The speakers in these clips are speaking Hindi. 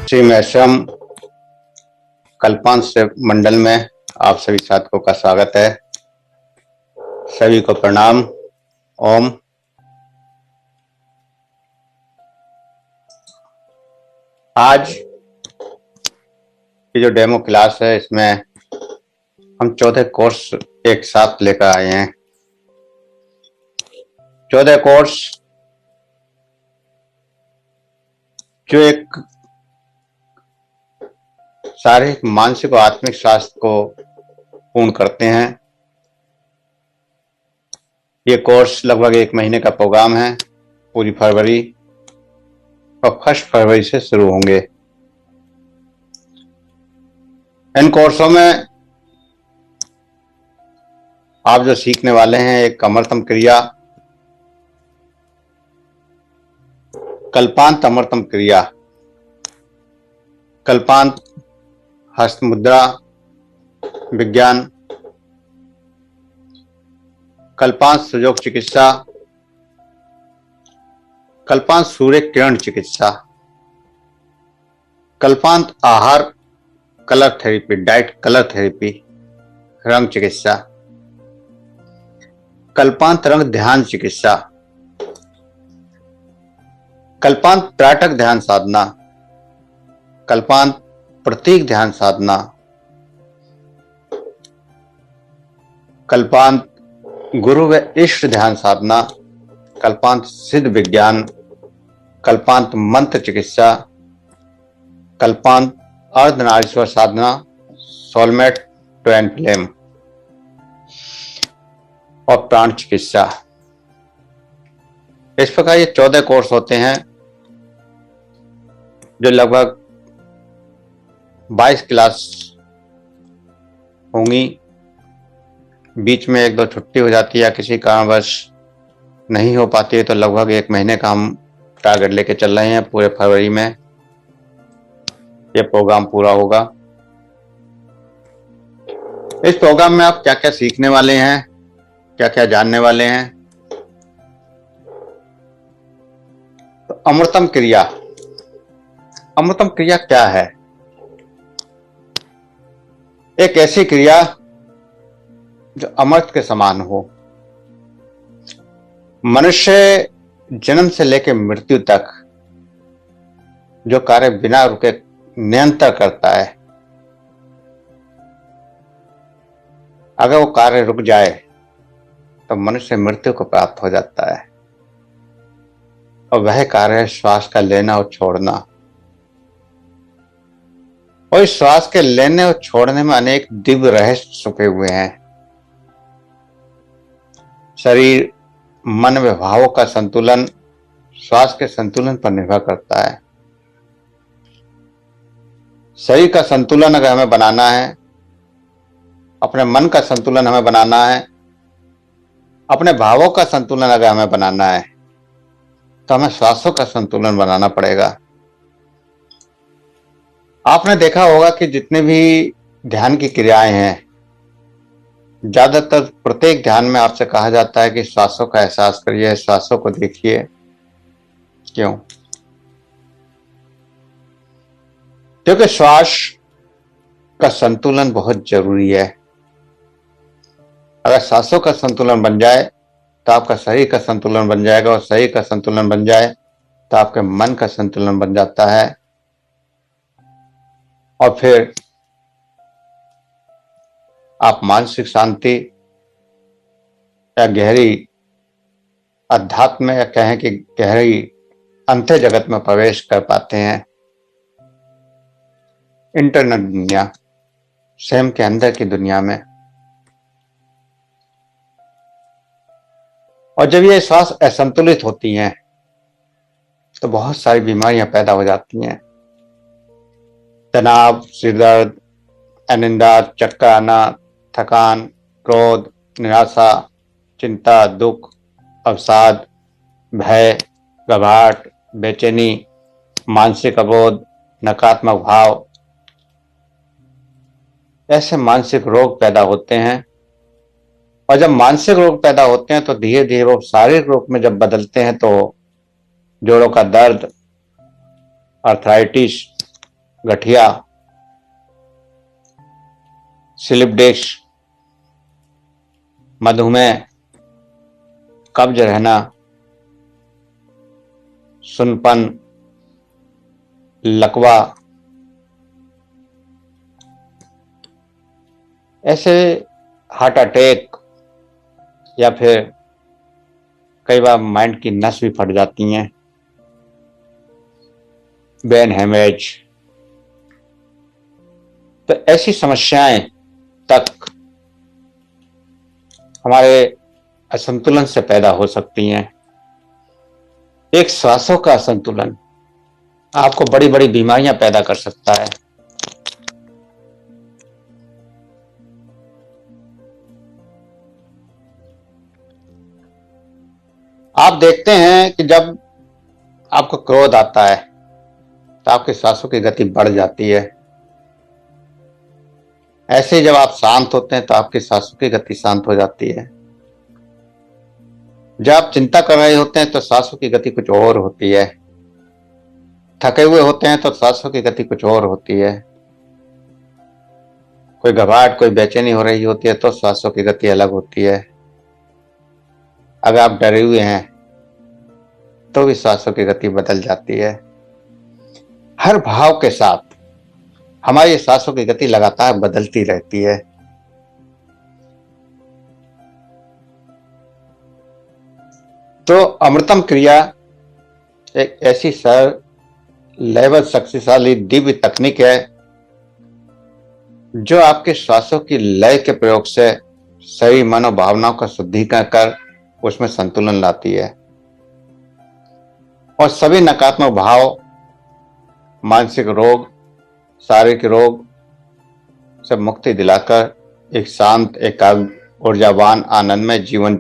श्री मैश्रम कल्पांश मंडल में आप सभी साधकों का स्वागत है। सभी को प्रणाम। ओम। आज की जो डेमो क्लास है इसमें हम 14 कोर्स एक साथ लेकर आए हैं। 14 कोर्स जो एक शारीरिक, मानसिक और आत्मिक स्वास्थ्य को पूर्ण करते हैं। ये कोर्स लगभग 1 महीने का प्रोग्राम है, पूरी फरवरी और 1 फरवरी से शुरू होंगे। इन कोर्सों में आप जो सीखने वाले हैं, एक अमृतम क्रिया, कल्पांत अमृतम क्रिया, कल्पांत हस्त मुद्रा विज्ञान, कल्पांत सुजोग चिकित्सा, कल्पांत सूर्य किरण चिकित्सा, कल्पांत आहार colour therapy, diet colour therapy, रंग चिकित्सा, कल्पांत रंग ध्यान चिकित्सा, कल्पांत त्राटक ध्यान साधना, कल्पांत प्रतीक ध्यान साधना, कल्पांत गुरु व इष्ट ध्यान साधना, कल्पांत सिद्ध विज्ञान, कल्पांत मंत्र चिकित्सा, कल्पांत अर्धनारीश्वर साधना, सोलमेट ट्वेन फ्लेम और प्राण चिकित्सा। इस प्रकार ये 14 कोर्स होते हैं जो लगभग 22 क्लास होंगी। बीच में 1-2 छुट्टी हो जाती है या किसी कारणवश नहीं हो पाती है, तो लगभग 1 महीने का हम टारगेट लेके चल रहे हैं। पूरे फरवरी में ये प्रोग्राम पूरा होगा। इस प्रोग्राम में आप क्या क्या सीखने वाले हैं, क्या क्या जानने वाले हैं। तो अमृतम क्रिया, अमृतम क्रिया क्या है? एक ऐसी क्रिया जो अमृत के समान हो। मनुष्य जन्म से लेकर मृत्यु तक जो कार्य बिना रुके निरंतर करता है, अगर वो कार्य रुक जाए तो मनुष्य मृत्यु को प्राप्त हो जाता है। और वह कार्य है श्वास का लेना और छोड़ना। और इस श्वास के लेने और छोड़ने में अनेक दिव्य रहस्य छुपे हुए हैं। शरीर, मन व भावों का संतुलन श्वास के संतुलन पर निर्भर करता है। शरीर का संतुलन अगर हमें बनाना है, अपने मन का संतुलन हमें बनाना है, अपने भावों का संतुलन अगर हमें बनाना है, तो हमें श्वासों का संतुलन बनाना पड़ेगा। आपने देखा होगा कि जितने भी ध्यान की क्रियाएं हैं, ज्यादातर प्रत्येक ध्यान में आपसे कहा जाता है कि श्वासों का एहसास करिए, श्वासों को देखिए। क्यों? क्योंकि श्वास का संतुलन बहुत जरूरी है। अगर श्वासों का संतुलन बन जाए तो आपका शरीर का संतुलन बन जाएगा, और शरीर का संतुलन बन जाए तो आपके मन का संतुलन बन जाता है। और फिर आप मानसिक शांति या गहरी अध्यात्म या कहें कि गहरी अंतर जगत में प्रवेश कर पाते हैं। इंटरनल दुनिया, स्वयं के अंदर की दुनिया में। और जब ये श्वास असंतुलित होती हैं तो बहुत सारी बीमारियां पैदा हो जाती हैं। तनाव, सिरदर्द, अनिंदा, चक्कर आना, थकान, क्रोध, निराशा, चिंता, दुख, अवसाद, भय, घबराहट, बेचैनी, मानसिक अबोध, नकारात्मक भाव, ऐसे मानसिक रोग पैदा होते हैं। और जब मानसिक रोग पैदा होते हैं तो धीरे धीरे वो शारीरिक रूप में जब बदलते हैं तो जोड़ों का दर्द, अर्थराइटिस, गठिया, स्लिप डिस्क, मधुमेह, कब्ज रहना, सुनपन, लकवा, ऐसे हार्ट अटैक या फिर कई बार माइंड की नस भी फट जाती हैं, ब्रेन हेमरेज, तो ऐसी समस्याएं तक हमारे असंतुलन से पैदा हो सकती हैं। एक श्वासों का असंतुलन आपको बड़ी बड़ी बीमारियां पैदा कर सकता है। आप देखते हैं कि जब आपको क्रोध आता है तो आपके सांसों की गति बढ़ जाती है। ऐसे ही जब आप शांत होते हैं तो आपकी सांसों की गति शांत हो जाती है। जब आप चिंता कर रहे होते हैं तो सांसों की गति कुछ और होती है। थके हुए होते हैं तो सांसों की गति कुछ और होती है। कोई घबराहट, कोई बेचैनी हो रही होती है तो सांसों की गति अलग होती है। अगर आप डरे हुए हैं तो भी सांसों की गति बदल जाती है। हर भाव के साथ हमारी सांसों की गति लगातार बदलती रहती है। तो अमृतम क्रिया एक ऐसी सरल, लेवल शक्तिशाली दिव्य तकनीक है जो आपके श्वासों की लय के प्रयोग से सही मनोभावनाओं का शुद्धिकरण कर उसमें संतुलन लाती है और सभी नकारात्मक भाव, मानसिक रोग, शारीरिक रोग से मुक्ति दिलाकर एक शांत, एकाग्र, ऊर्जावान, आनंदमय जीवन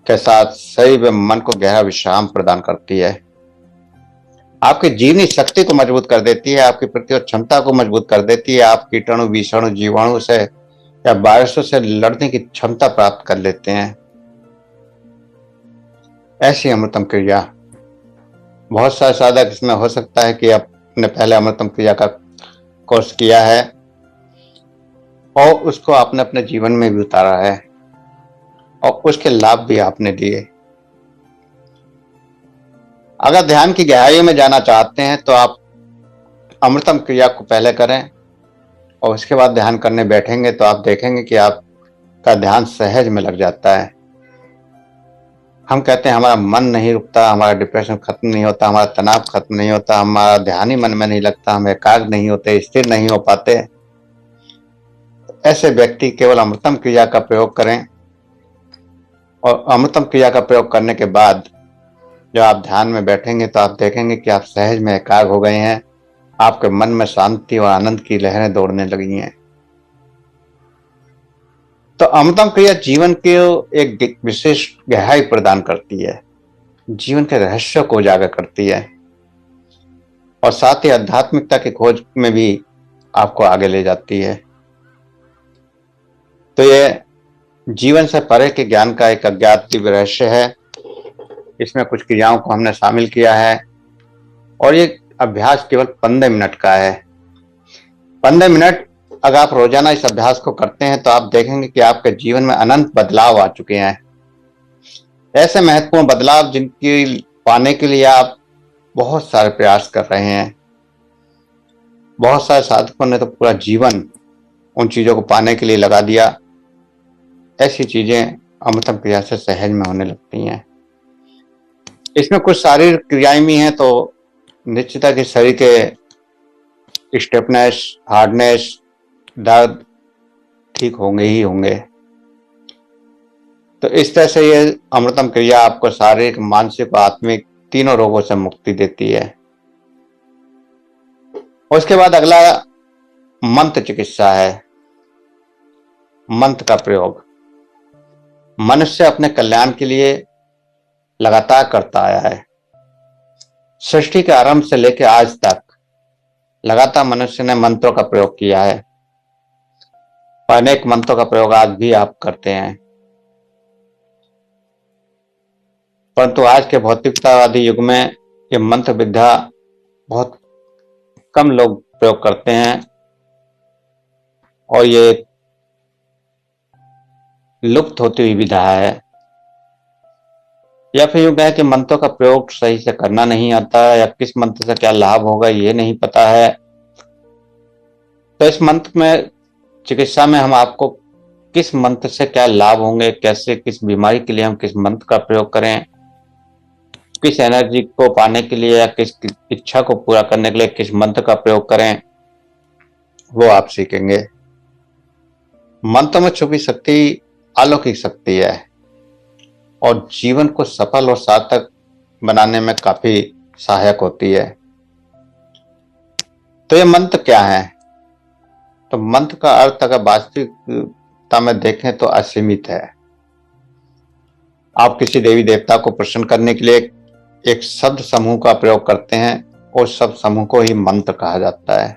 के साथ सही व मन को गहरा विश्राम प्रदान करती है। आपकी जीवनी शक्ति को मजबूत कर देती है, आपकी प्रतिरोध क्षमता को मजबूत कर देती है। आप कीटाणु, विषाणु, जीवाणु से या वायरसों से लड़ने की क्षमता प्राप्त कर लेते हैं। ऐसी अमृतम क्रिया बहुत सारे साधक इसमें हो सकता है कि आपने पहले अमृतम क्रिया का कोर्स किया है और उसको आपने अपने जीवन में भी उतारा है और उसके लाभ भी आपने दिए। अगर ध्यान की गहराई में जाना चाहते हैं तो आप अमृतम क्रिया को पहले करें और उसके बाद ध्यान करने बैठेंगे तो आप देखेंगे कि आपका ध्यान सहज में लग जाता है। हम कहते हैं हमारा मन नहीं रुकता, हमारा डिप्रेशन खत्म नहीं होता, हमारा तनाव खत्म नहीं होता, हमारा ध्यान ही मन में नहीं लगता, हम एकाग्र नहीं होते, स्थिर नहीं हो पाते। ऐसे व्यक्ति केवल अमृतम क्रिया का प्रयोग करें और अमृतम क्रिया का प्रयोग करने के बाद जब आप ध्यान में बैठेंगे तो आप देखेंगे कि आप सहज में एकाग्र हो गए हैं, आपके मन में शांति और आनंद की लहरें दौड़ने लगी हैं। तो अमृतम क्रिया जीवन के एक विशेष गहराई प्रदान करती है, जीवन के रहस्य को उजागर करती है और साथ ही आध्यात्मिकता की खोज में भी आपको आगे ले जाती है। तो यह जीवन से परे के ज्ञान का एक अज्ञात दिव्य रहस्य है। इसमें कुछ क्रियाओं को हमने शामिल किया है और ये अभ्यास केवल 15 मिनट का है। 15 मिनट अगर आप रोजाना इस अभ्यास को करते हैं तो आप देखेंगे कि आपके जीवन में अनंत बदलाव आ चुके हैं। ऐसे महत्वपूर्ण बदलाव जिनकी पाने के लिए आप बहुत सारे प्रयास कर रहे हैं। बहुत सारे साधकों ने तो पूरा जीवन उन चीजों को पाने के लिए लगा दिया। ऐसी चीजें अमृतम क्रिया से सहज में होने लगती हैं। इसमें कुछ शारीरिक क्रियाएं भी हैं, तो निश्चित है कि शरीर के स्टिफनेस, हार्डनेस, दर्द ठीक होंगे ही होंगे। तो इस तरह से ये अमृतम क्रिया आपको शारीरिक, मानसिक और आत्मिक तीनों रोगों से मुक्ति देती है। उसके बाद अगला मंत्र चिकित्सा है। मंत्र का प्रयोग मनुष्य अपने कल्याण के लिए लगातार करता आया है। सृष्टि के आरंभ से लेकर आज तक लगातार मनुष्य ने मंत्रों का प्रयोग किया है। अनेक मंत्रों का प्रयोग आज भी आप करते हैं, परंतु आज के भौतिकतावादी युग में ये मंत्र विद्या बहुत कम लोग प्रयोग करते हैं और ये लुप्त होती हुई विधा है, या फिर यूं कहें कि मंत्रों का प्रयोग सही से करना नहीं आता या किस मंत्र से क्या लाभ होगा ये नहीं पता है। तो इस मंत्र में, चिकित्सा में, हम आपको किस मंत्र से क्या लाभ होंगे, कैसे, किस बीमारी के लिए हम किस मंत्र का प्रयोग करें, किस एनर्जी को पाने के लिए या किस इच्छा को पूरा करने के लिए किस मंत्र का प्रयोग करें, वो आप सीखेंगे। मंत्र में छुपी शक्ति अलौकिक शक्ति है और जीवन को सफल और सार्थक बनाने में काफी सहायक होती है। तो ये मंत्र क्या है? तो मंत्र का अर्थ अगर वास्तविकता में देखें तो असीमित है। आप किसी देवी देवता को प्रसन्न करने के लिए एक शब्द समूह का प्रयोग करते हैं और शब्द समूह को ही मंत्र कहा जाता है।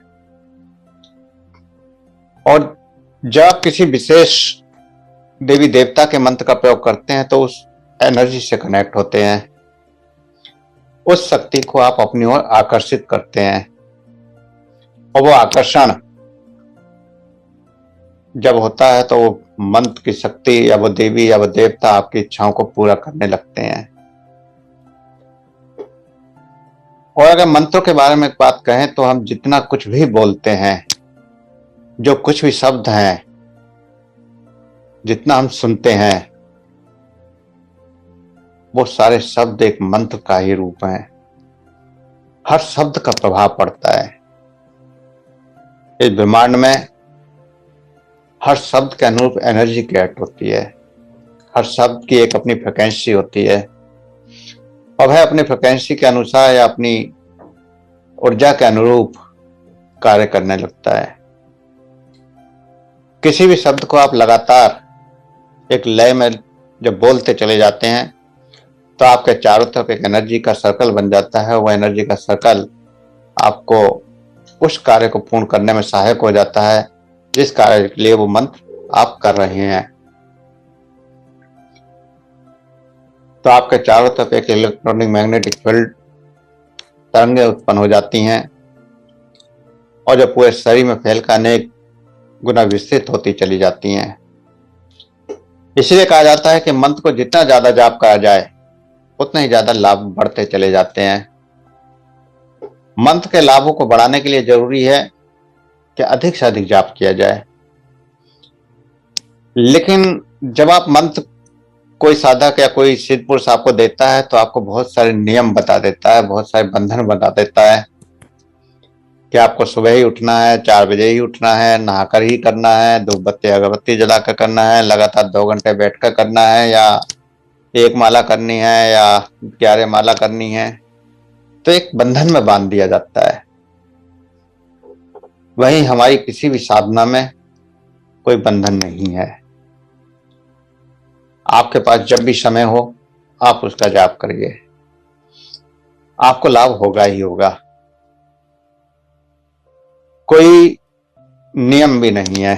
और जब आप किसी विशेष देवी देवता के मंत्र का प्रयोग करते हैं तो उस एनर्जी से कनेक्ट होते हैं, उस शक्ति को आप अपनी ओर आकर्षित करते हैं और वो आकर्षण जब होता है तो वो मंत्र की शक्ति या वो देवी या वो देवता आपकी इच्छाओं को पूरा करने लगते हैं। और अगर मंत्रों के बारे में बात कहें तो हम जितना कुछ भी बोलते हैं, जो कुछ भी शब्द हैं, जितना हम सुनते हैं, वो सारे शब्द एक मंत्र का ही रूप हैं। हर शब्द का प्रभाव पड़ता है। इस ब्रह्मांड में हर शब्द के अनुरूप एनर्जी क्रिएट होती है। हर शब्द की एक अपनी फ्रिक्वेंसी होती है और वह अपनी फ्रिक्वेंसी के अनुसार या अपनी ऊर्जा के अनुरूप कार्य करने लगता है। किसी भी शब्द को आप लगातार एक लय में जब बोलते चले जाते हैं तो आपके चारों तरफ एक एनर्जी का सर्कल बन जाता है। वह एनर्जी का सर्कल आपको उस कार्य को पूर्ण करने में सहायक हो जाता है जिस कार्य के लिए वो मंत्र आप कर रहे हैं। तो आपके चारों तरफ एक इलेक्ट्रॉनिक मैग्नेटिक फील्ड तरंगें उत्पन्न हो जाती हैं और जो पूरे शरीर में फैलकर अनेक गुना विस्तृत होती चली जाती हैं। इसलिए कहा जाता है कि मंत्र को जितना ज्यादा जाप करा जाए उतना ही ज्यादा लाभ बढ़ते चले जाते हैं। मंत्र के लाभों को बढ़ाने के लिए जरूरी है कि अधिक से अधिक जाप किया जाए। लेकिन जब आप मंत्र कोई साधक या कोई सिद्ध पुरुष आपको देता है तो आपको बहुत सारे नियम बता देता है, बहुत सारे बंधन बता देता है कि आपको सुबह ही उठना है, 4 बजे ही उठना है, नहाकर ही करना है, धूप बत्ती अगरबत्ती जलाकर करना है, लगातार 2 घंटे बैठकर करना है, या 1 माला करनी है या 11 माला करनी है। तो एक बंधन में बांध दिया जाता है। वहीं हमारी किसी भी साधना में कोई बंधन नहीं है। आपके पास जब भी समय हो आप उसका जाप करिए, आपको लाभ होगा ही होगा। कोई नियम भी नहीं है।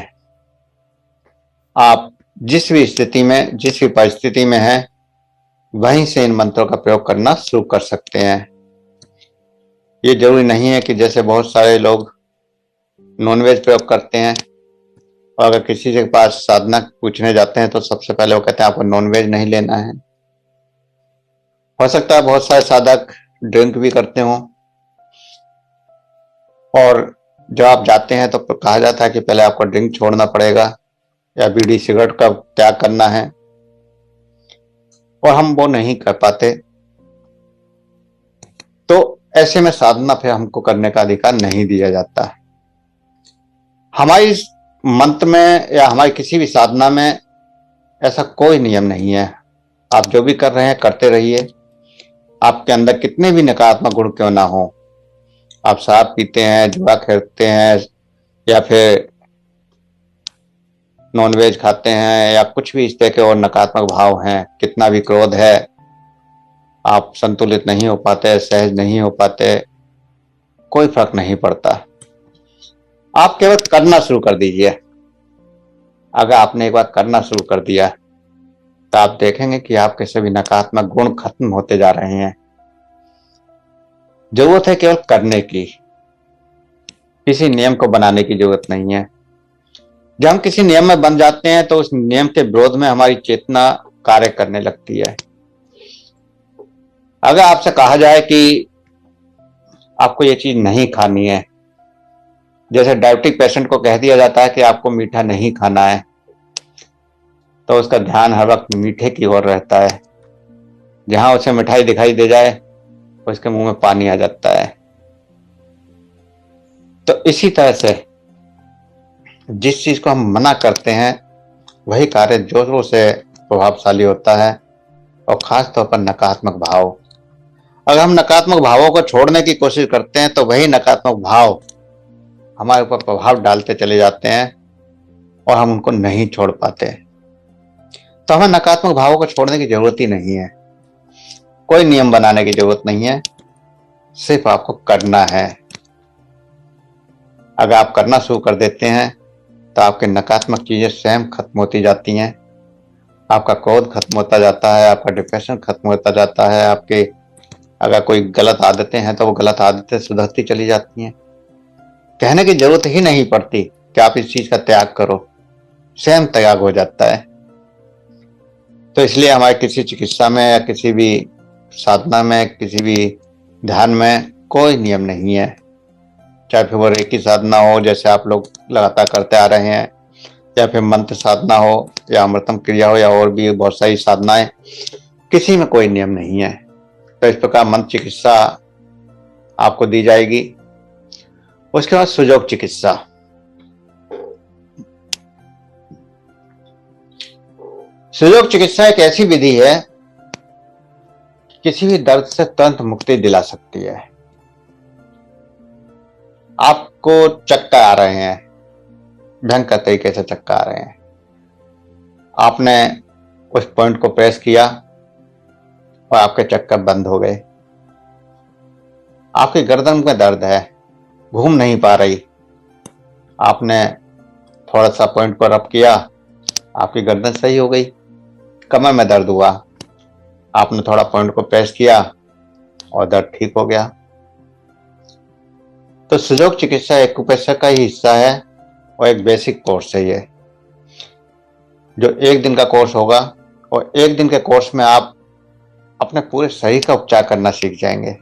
आप जिस भी स्थिति में, जिस भी परिस्थिति में हैं, वहीं से इन मंत्रों का प्रयोग करना शुरू कर सकते हैं। ये जरूरी नहीं है कि जैसे बहुत सारे लोग नॉनवेज प्रयोग करते हैं और अगर किसी के पास साधना पूछने जाते हैं तो सबसे पहले वो कहते हैं आपको नॉनवेज नहीं लेना है। हो सकता है बहुत सारे साधक ड्रिंक भी करते हों और जब आप जाते हैं तो कहा जाता है कि पहले आपको ड्रिंक छोड़ना पड़ेगा या बीड़ी सिगरेट का त्याग करना है, और हम वो नहीं कर पाते। तो ऐसे में साधना फिर हमको करने का अधिकार नहीं दिया जाता। हमारी मंत्र में या हमारी किसी भी साधना में ऐसा कोई नियम नहीं है। आप जो भी कर रहे हैं करते रहिए। आपके अंदर कितने भी नकारात्मक गुण क्यों ना हो, आप शराब पीते हैं, जुआ खेलते हैं या फिर नॉनवेज खाते हैं या कुछ भी इस तरह के और नकारात्मक भाव हैं, कितना भी क्रोध है, आप संतुलित नहीं हो पाते, सहज नहीं हो पाते, कोई फर्क नहीं पड़ता। आप केवल करना शुरू कर दीजिए। अगर आपने एक बार करना शुरू कर दिया तो आप देखेंगे कि आपके सभी नकारात्मक गुण खत्म होते जा रहे हैं। जरूरत है केवल करने की। किसी नियम को बनाने की जरूरत नहीं है। जब हम किसी नियम में बन जाते हैं तो उस नियम के विरोध में हमारी चेतना कार्य करने लगती है। अगर आपसे कहा जाए कि आपको ये चीज नहीं खानी है, जैसे डायबिटिक पेशेंट को कह दिया जाता है कि आपको मीठा नहीं खाना है, तो उसका ध्यान हर वक्त मीठे की ओर रहता है। जहां उसे मिठाई दिखाई दे जाए उसके मुंह में पानी आ जाता है। तो इसी तरह से जिस चीज को हम मना करते हैं वही कार्य जोरों से प्रभावशाली होता है, और खास तौर पर नकारात्मक भाव। अगर हम नकारात्मक भावों को छोड़ने की कोशिश करते हैं तो वही नकारात्मक भाव हमारे ऊपर प्रभाव डालते चले जाते हैं और हम उनको नहीं छोड़ पाते। तो हमें नकारात्मक भावों को छोड़ने की जरूरत ही नहीं है, कोई नियम बनाने की जरूरत नहीं है, सिर्फ आपको करना है। अगर आप करना शुरू कर देते हैं तो आपके नकारात्मक चीजें स्वयं खत्म होती जाती हैं। आपका क्रोध खत्म होता जाता है, आपका डिप्रेशन खत्म होता जाता है, आपके अगर कोई गलत आदतें हैं तो वो गलत आदतें सुधरती चली जाती हैं। कहने की जरूरत ही नहीं पड़ती कि आप इस चीज का त्याग करो, स्वयं त्याग हो जाता है। तो इसलिए हमारे किसी चिकित्सा में या किसी भी साधना में, किसी भी ध्यान में कोई नियम नहीं है। चाहे फिर वो रेकी साधना हो जैसे आप लोग लगातार करते आ रहे हैं, या फिर मंत्र साधना हो, या अमृतम क्रिया हो, या और भी बहुत सारी साधनाएं, किसी में कोई नियम नहीं है। तो इस प्रकार मंत्र चिकित्सा आपको दी जाएगी। उसके बाद सुजोग चिकित्सा। सुजोग चिकित्सा एक ऐसी विधि है किसी भी दर्द से तुरंत मुक्ति दिला सकती है। आपको चक्कर आ रहे हैं, भयंकर तरीके से चक्कर आ रहे हैं, आपने उस पॉइंट को प्रेस किया और आपके चक्कर बंद हो गए। आपकी गर्दन में दर्द है, घूम नहीं पा रही, आपने थोड़ा सा पॉइंट को रब किया, आपकी गर्दन सही हो गई। कमर में दर्द हुआ, आपने थोड़ा पॉइंट को प्रेस किया और दर्द ठीक हो गया। तो सुजोग चिकित्सा एक्यूप्रेशर का ही हिस्सा है और एक बेसिक कोर्स है ये, जो एक दिन का कोर्स होगा, और एक दिन के कोर्स में आप अपने पूरे शरीर का उपचार करना सीख जाएंगे।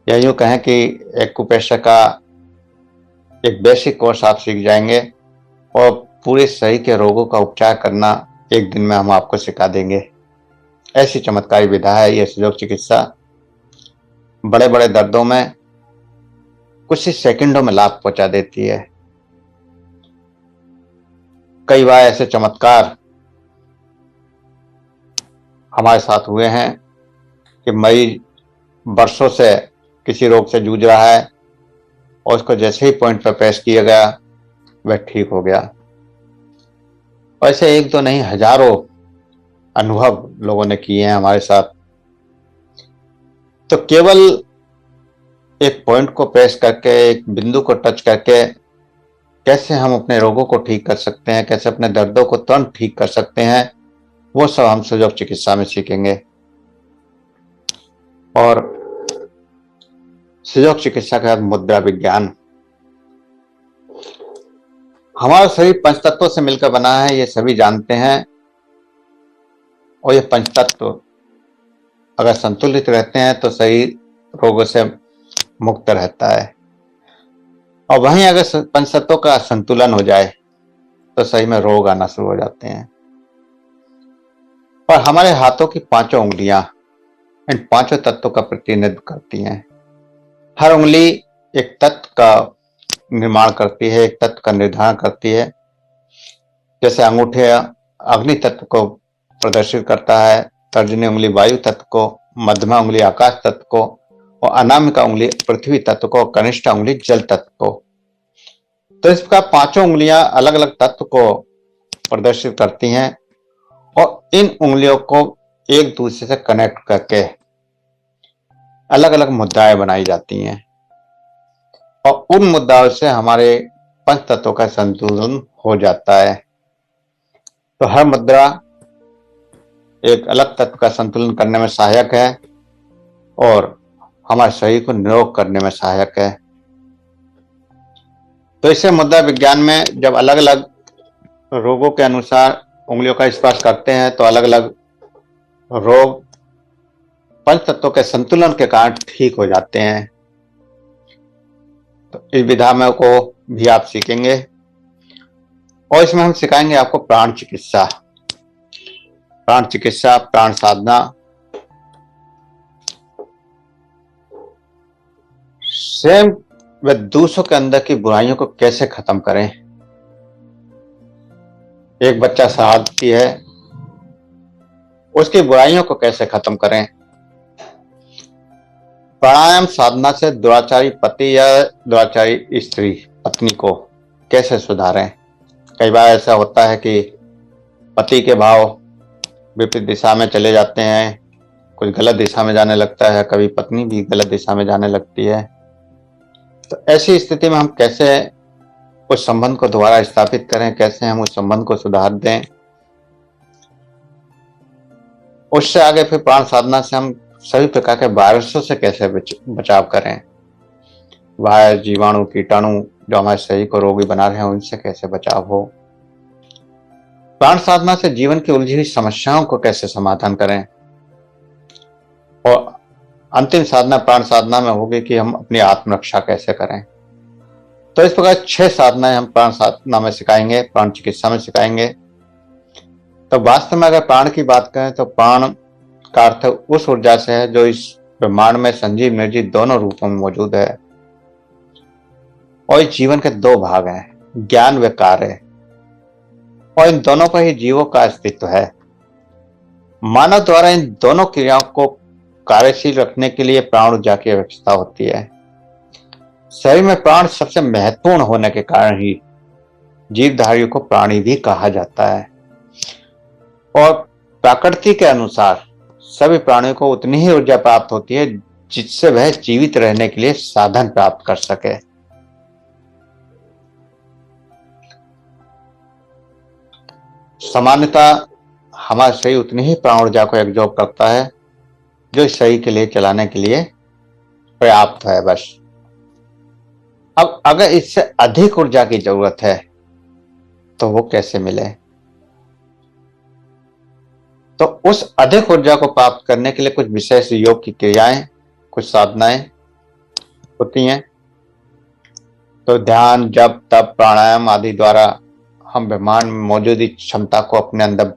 या यूं कहें कि एक्यूप्रेशर का एक बेसिक कोर्स आप सीख जाएंगे और पूरे शरीर के रोगों का उपचार करना एक दिन में हम आपको सिखा देंगे। ऐसी चमत्कारी विधा है यह सुजोग चिकित्सा। बड़े बड़े दर्दों में कुछ ही सेकंडों में लाभ पहुंचा देती है। कई बार ऐसे चमत्कार हमारे साथ हुए हैं कि मरीज वर्षों से किसी रोग से जूझ रहा है और उसको जैसे ही पॉइंट पर प्रेस किया गया वह ठीक हो गया। ऐसे एक तो नहीं, हजारों अनुभव लोगों ने किए हैं हमारे साथ। तो केवल एक पॉइंट को प्रेस करके, एक बिंदु को टच करके कैसे हम अपने रोगों को ठीक कर सकते हैं, कैसे अपने दर्दों को तुरंत ठीक कर सकते हैं, वो सब हम सुजोग चिकित्सा में सीखेंगे। और सुजोग चिकित्सा के बाद मुद्रा विज्ञान। हमारा शरीर पंच तत्वों से मिलकर बना है, ये सभी जानते हैं। और ये पंच तत्व अगर संतुलित रहते हैं तो शरीर रोगों से मुक्त रहता है, और वहीं अगर पंच तत्वों का संतुलन हो जाए तो शरीर में रोग आना शुरू हो जाते हैं। और हमारे हाथों की पांचों उंगलियां इन पांचों तत्वों का प्रतिनिधित्व करती हैं। हर उंगली एक तत्व का निर्माण करती है, एक तत्व का निर्धारण करती है। जैसे अंगूठे अग्नि तत्व को प्रदर्शित करता है, तर्जनी उंगली वायु तत्व को, मध्यमा उंगली आकाश तत्व को, और अनामिका उंगली पृथ्वी तत्व को, कनिष्ठा उंगली जल तत्व को। तो इस प्रकार पांचों उंगलियां अलग अलग तत्व को प्रदर्शित करती हैं, और इन उंगलियों को एक दूसरे से कनेक्ट करके अलग अलग मुद्राएं बनाई जाती हैं, और उन मुद्राओं से हमारे पंच तत्वों का संतुलन हो जाता है। तो हर मुद्रा एक अलग तत्व का संतुलन करने में सहायक है और हमारे शरीर को निरोग करने में सहायक है। तो इससे मुद्रा विज्ञान में जब अलग अलग रोगों के अनुसार उंगलियों का स्पर्श करते हैं तो अलग अलग रोग पंच तत्वों के संतुलन के कारण ठीक हो जाते हैं। तो इस विधा में को भी आप सीखेंगे और इसमें हम सिखाएंगे आपको प्राण चिकित्सा, प्राण साधना, स्वयं व दूसरों के अंदर की बुराइयों को कैसे खत्म करें। एक बच्चा शरारती है, उसकी बुराइयों को कैसे खत्म करें। प्राणायाम साधना से दुराचारी पति या दुराचारी स्त्री पत्नी को कैसे सुधारें। कई बार ऐसा होता है कि पति के भाव विपरीत दिशा में चले जाते हैं, कुछ गलत दिशा में जाने लगता है, कभी पत्नी भी गलत दिशा में जाने लगती है। तो ऐसी स्थिति में हम कैसे उस संबंध को दोबारा स्थापित करें, कैसे हम उस संबंध को सुधार दें। उससे आगे फिर प्राण साधना से हम सभी प्रकार के वायरसों से कैसे बचाव करें। वायरस, जीवाणु, कीटाणु जो हमारे शरीर को रोगी बना रहे हैं, उनसे कैसे बचाव हो। प्राण साधना से जीवन की उलझी हुई समस्याओं को कैसे समाधान करें। और अंतिम साधना प्राण साधना में होगी कि हम अपनी आत्मरक्षा कैसे करें। तो इस प्रकार 6 साधनाएं हम प्राण साधना में सिखाएंगे, प्राण चिकित्सा में सिखाएंगे। तो वास्तव में अगर प्राण की बात करें तो प्राण का अर्थ उस ऊर्जा से है जो इस ब्रह्मांड में संजीव निर्जीव दोनों रूपों में मौजूद है। और इस जीवन के 2 भाग हैं, ज्ञान व कार्य, और इन दोनों पर ही जीवों का अस्तित्व है। मानव द्वारा इन दोनों क्रियाओं को कार्यशील रखने के लिए प्राण ऊर्जा की आवश्यकता होती है। शरीर में प्राण सबसे महत्वपूर्ण होने के कारण ही जीवधारियों को प्राणी भी कहा जाता है। और प्रकृति के अनुसार सभी प्राणियों को उतनी ही ऊर्जा प्राप्त होती है जिससे वह जीवित रहने के लिए साधन प्राप्त कर सके। सामान्यतः हमारा शरीर उतनी ही प्राण ऊर्जा को एब्जॉर्ब करता है जो इस शरीर के लिए चलाने के लिए पर्याप्त है बस। अब अगर इससे अधिक ऊर्जा की जरूरत है तो वो कैसे मिले। तो उस अधिक ऊर्जा को प्राप्त करने के लिए कुछ विशेष योग की क्रियाएं, कुछ साधनाएं होती हैं। तो ध्यान, जप, तप, प्राणायाम आदि द्वारा हम ब्रह्मांड में मौजूद क्षमता को अपने अंदर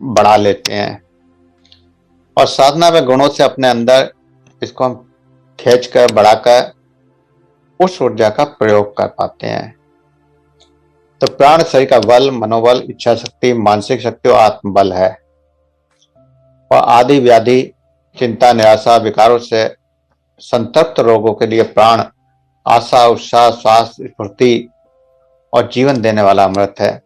बढ़ा लेते हैं और साधना व गुणों से अपने अंदर इसको हम खींच कर बढ़ाकर उस ऊर्जा का प्रयोग कर पाते हैं। तो प्राण शरीर का बल, मनोबल, इच्छा शक्ति, मानसिक शक्ति और आत्मबल है। और आदि व्याधि, चिंता, निराशा, विकारों से संतप्त रोगों के लिए प्राण आशा, उत्साह, स्वास्थ्य, स्फूर्ति और जीवन देने वाला अमृत है।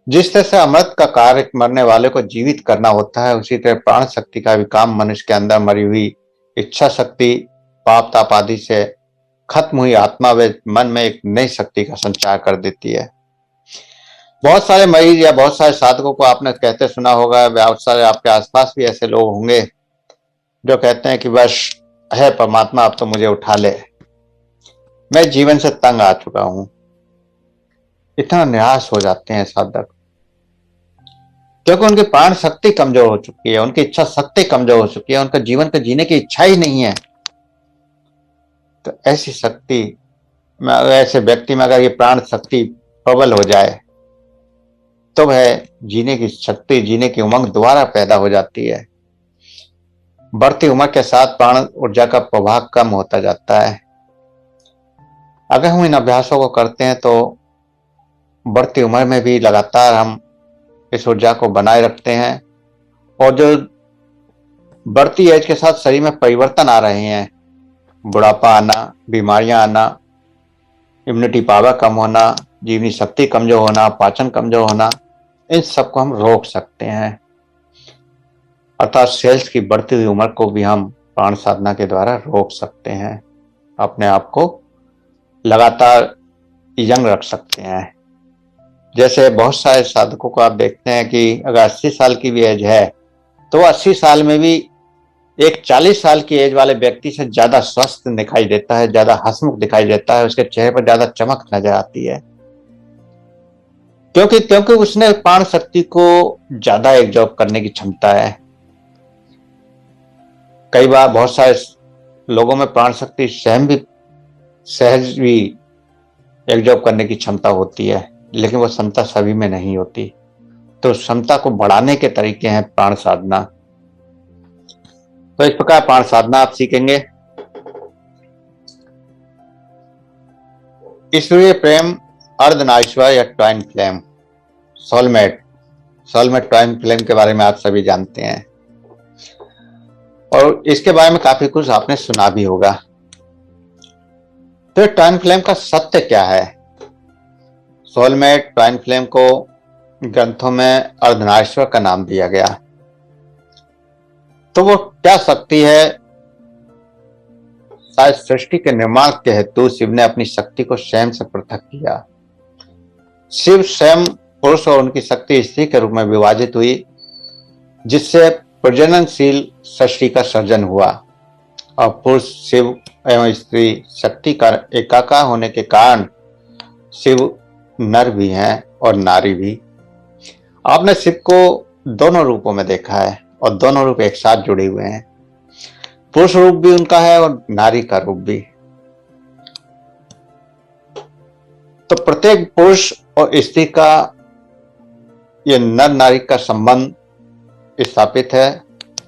जिस तरह से अमृत का कार्य मरने वाले को जीवित करना होता है, उसी तरह प्राण शक्ति का भी काम मनुष्य के अंदर मरी हुई इच्छा शक्ति, पाप ताप आदि से खत्म हुई आत्मा व मन में एक नई शक्ति का संचार कर देती है। बहुत सारे मरीज या बहुत सारे साधकों को आपने कहते सुना होगा, बहुत सारे आपके आसपास भी ऐसे लोग होंगे जो कहते हैं कि बस है परमात्मा, अब तो मुझे उठा ले, मैं जीवन से तंग आ चुका हूं। इतना निराश हो जाते हैं साधक, क्योंकि उनकी प्राण शक्ति कमजोर हो चुकी है, उनकी इच्छा शक्ति कमजोर हो चुकी है, उनका जीवन को जीने की इच्छा ही नहीं है। तो ऐसी शक्ति में, ऐसे व्यक्ति में अगर ये प्राण शक्ति प्रबल हो जाए तो वह जीने की शक्ति, जीने की उमंग दोबारा पैदा हो जाती है। बढ़ती उम्र के साथ प्राण ऊर्जा का प्रभाव कम होता जाता है। अगर हम इन अभ्यासों को करते हैं तो बढ़ती उम्र में भी लगातार हम इस ऊर्जा को बनाए रखते हैं। और जो बढ़ती एज के साथ शरीर में परिवर्तन आ रहे हैं, बुढ़ापा आना, बीमारियां आना, इम्यूनिटी पावर कम होना, जीवनी शक्ति कमजोर होना, पाचन कमजोर होना, इन सबको हम रोक सकते हैं। अर्थात सेल्स की बढ़ती हुई उम्र को भी हम प्राण साधना के द्वारा रोक सकते हैं, अपने आप को लगातार यंग रख सकते हैं। जैसे बहुत सारे साधकों को आप देखते हैं कि अगर 80 साल की भी एज है तो 80 साल में भी एक 40 साल की एज वाले व्यक्ति से ज्यादा स्वस्थ दिखाई देता है, ज्यादा हंसमुख दिखाई देता है, उसके चेहरे पर ज्यादा चमक नजर आती है, क्योंकि क्योंकि उसने प्राण शक्ति को ज्यादा एब्जॉर्ब करने की क्षमता है। कई बार बहुत सारे लोगों में प्राण शक्ति सहज भी एब्जॉर्ब करने की क्षमता होती है, लेकिन वो क्षमता सभी में नहीं होती। तो क्षमता को बढ़ाने के तरीके हैं प्राण साधना। तो इस प्रकार प्राण साधना आप सीखेंगे। ईश्वरीय प्रेम, अर्धनारीश्वर या twine flame, soulmate, soulmate twine flame के बारे में आप सभी जानते हैं और इसके बारे में काफी कुछ आपने सुना भी होगा। तो ट्वाइन फ्लेम का सत्य क्या है? सोलमेट ट्वाइन फ्लेम को ग्रंथों में अर्धनारीश्वर का नाम दिया गया। तो वो क्या शक्ति है? शायद सृष्टि के निर्माण के हेतु शिव ने अपनी शक्ति को स्वयं से पृथक किया। शिव स्वयं पुरुष और उनकी शक्ति स्त्री के रूप में विभाजित हुई, जिससे प्रजननशील सृष्टि का सर्जन हुआ। और पुरुष शिव एवं स्त्री शक्ति का एकाकार होने के कारण शिव नर भी हैं और नारी भी। आपने शिव को दोनों रूपों में देखा है और दोनों रूप एक साथ जुड़े हुए हैं। पुरुष रूप भी उनका है और नारी का रूप भी। तो प्रत्येक पुरुष और स्त्री का ये नर नारी का संबंध स्थापित है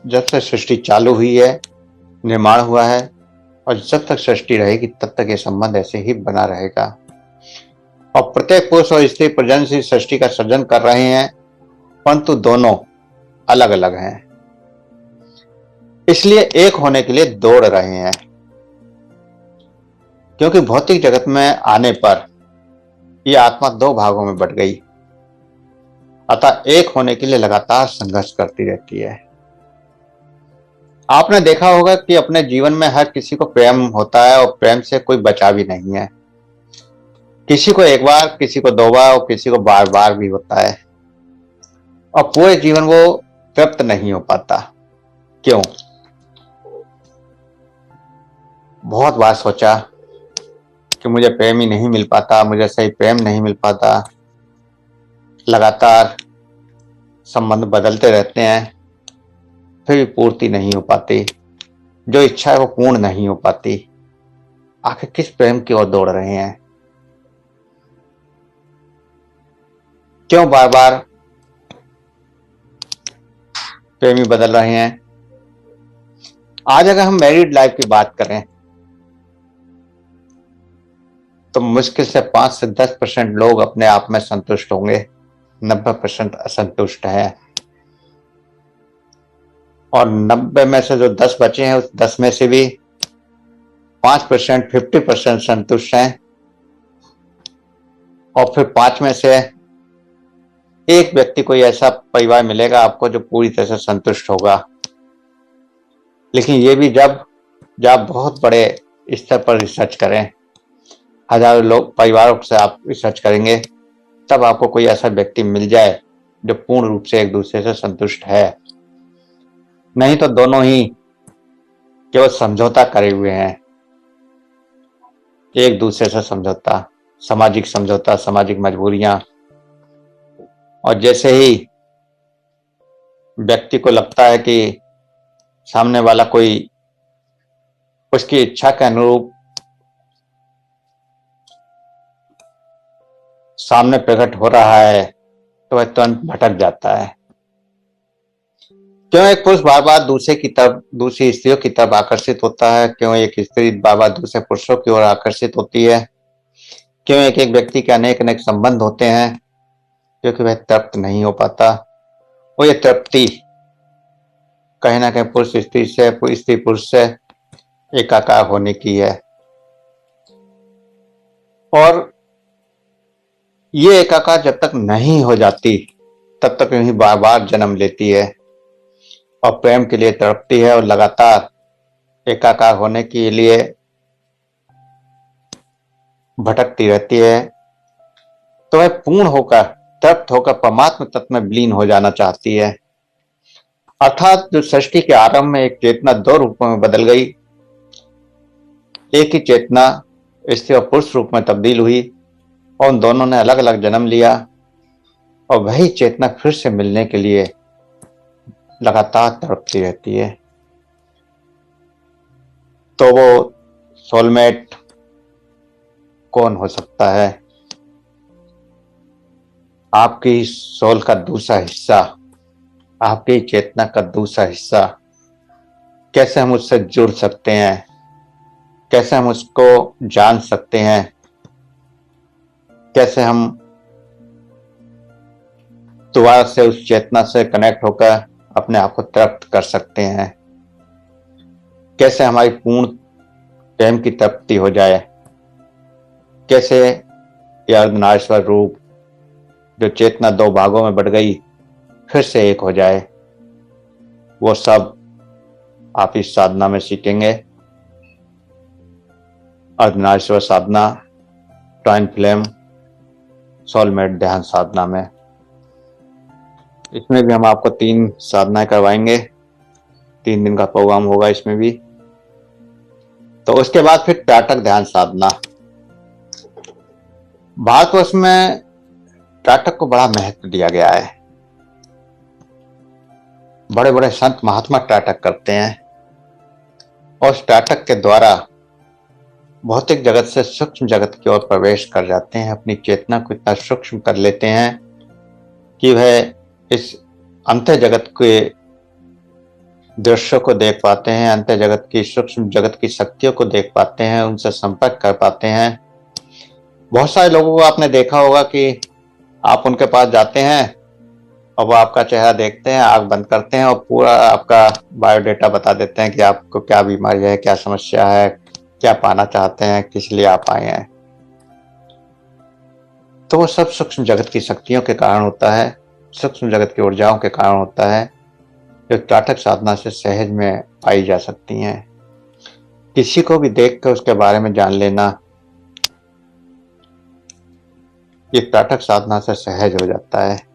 जब से सृष्टि चालू हुई है, निर्माण हुआ है, और जब तक सृष्टि रहेगी तब तक ये संबंध ऐसे ही बना रहेगा। और प्रत्येक पुरुष और स्त्री प्रजननशील सृष्टि का सृजन कर रहे हैं, परंतु दोनों अलग अलग हैं, इसलिए एक होने के लिए दौड़ रहे हैं। क्योंकि भौतिक जगत में आने पर यह आत्मा दो भागों में बट गई, अतः एक होने के लिए लगातार संघर्ष करती रहती है। आपने देखा होगा कि अपने जीवन में हर किसी को प्रेम होता है और प्रेम से कोई बचा भी नहीं है। किसी को एक बार, किसी को दो बार और किसी को बार बार भी होता है, और पूरे जीवन वो तृप्त नहीं हो पाता। क्यों? बहुत बार सोचा कि मुझे प्रेम ही नहीं मिल पाता, मुझे सही प्रेम नहीं मिल पाता। लगातार संबंध बदलते रहते हैं, फिर भी पूर्ति नहीं हो पाती। जो इच्छा है वो पूर्ण नहीं हो पाती। आखिर किस प्रेम की ओर दौड़ रहे हैं? क्यों बार बार प्रेमी बदल रहे हैं? आज अगर हम मैरिड लाइफ की बात करें तो मुश्किल से 5 से 10% लोग अपने आप में संतुष्ट होंगे, 90% असंतुष्ट है। और 90 में से जो 10 बचे हैं, उस 10 में से भी 5%, 50% संतुष्ट हैं, और फिर 5 में से एक व्यक्ति कोई ऐसा परिवार मिलेगा आपको जो पूरी तरह से संतुष्ट होगा। लेकिन ये भी जब आप बहुत बड़े स्तर पर रिसर्च करें, हजारों लोग परिवारों से आप रिसर्च करेंगे, तब आपको कोई ऐसा व्यक्ति मिल जाए जो पूर्ण रूप से एक दूसरे से संतुष्ट है। नहीं तो दोनों ही केवल समझौता करे हुए हैं, एक दूसरे से समझौता, सामाजिक समझौता, सामाजिक मजबूरियां। और जैसे ही व्यक्ति को लगता है कि सामने वाला कोई उसकी इच्छा के अनुरूप सामने प्रकट हो रहा है, तो वह तुरंत भटक जाता है। क्यों एक पुरुष बार बार दूसरी स्त्रियों की तरफ आकर्षित होता है? क्यों एक स्त्री बार बार दूसरे पुरुषों की ओर आकर्षित होती है? क्यों एक एक व्यक्ति के अनेक अनेक संबंध होते हैं? क्योंकि वह तृप्त नहीं हो पाता। वो ये तृप्ति कहीं ना कहीं पुरुष स्त्री से, स्त्री पुरुष से एकाकार होने की है। और ये एकाकार जब तक नहीं हो जाती तब तक यही बार बार जन्म लेती है और प्रेम के लिए तड़पती है और लगातार एकाकार होने के लिए भटकती रहती है। तो वह पूर्ण होकर, तृप्त होकर परमात्म तत्व में विलीन हो जाना चाहती है। अर्थात जो सृष्टि के आरंभ में एक चेतना दो रूपों में बदल गई, एक ही चेतना स्त्री और पुरुष रूप में तब्दील हुई और उन दोनों ने अलग अलग जन्म लिया, और वही चेतना फिर से मिलने के लिए लगातार तड़पती रहती है। तो वो सोलमेट कौन हो सकता है? आपकी सोल का दूसरा हिस्सा, आपकी चेतना का दूसरा हिस्सा। कैसे हम उससे जुड़ सकते हैं, कैसे हम उसको जान सकते हैं, कैसे हम दोबारा से उस चेतना से कनेक्ट होकर अपने आप को तृप्त कर सकते हैं, कैसे हमारी पूर्ण प्रेम की तृप्ति हो जाए, कैसे यह अर्धनारीश्वर रूप जो चेतना दो भागों में बढ़ गई फिर से एक हो जाए, वो सब आप इस साधना में सीखेंगे। अर्धनारीश्वर साधना, ट्वाइन फ्लेम सोलमेट ध्यान साधना में। इसमें भी हम आपको 3 साधनाएं करवाएंगे, 3 दिन का प्रोग्राम होगा इसमें भी। तो उसके बाद फिर त्राटक ध्यान साधना। भारतवर्ष में त्राटक को बड़ा महत्व दिया गया है। बड़े बड़े संत महात्मा त्राटक करते हैं और उस त्राटक के द्वारा भौतिक जगत से सूक्ष्म जगत की ओर प्रवेश कर जाते हैं, अपनी चेतना को इतना सूक्ष्म कर लेते हैं कि वह इस अंत जगत के दृश्यों को देख पाते हैं, अंत जगत की सूक्ष्म जगत की शक्तियों को देख पाते हैं, उनसे संपर्क कर पाते हैं। बहुत सारे लोगों को आपने देखा होगा कि आप उनके पास जाते हैं और वो आपका चेहरा देखते हैं, आंख बंद करते हैं और पूरा आपका बायोडेटा बता देते हैं कि आपको क्या बीमारी है, क्या समस्या है, क्या पाना चाहते हैं, किस लिए आप आए हैं। तो वो सब सूक्ष्म जगत की शक्तियों के कारण होता है, सूक्ष्म जगत की ऊर्जाओं के कारण होता है, जो त्राटक साधना से सहज में पाई जा सकती हैं। किसी को भी देख कर उसके बारे में जान लेना, ये त्राटक साधना से सहज हो जाता है।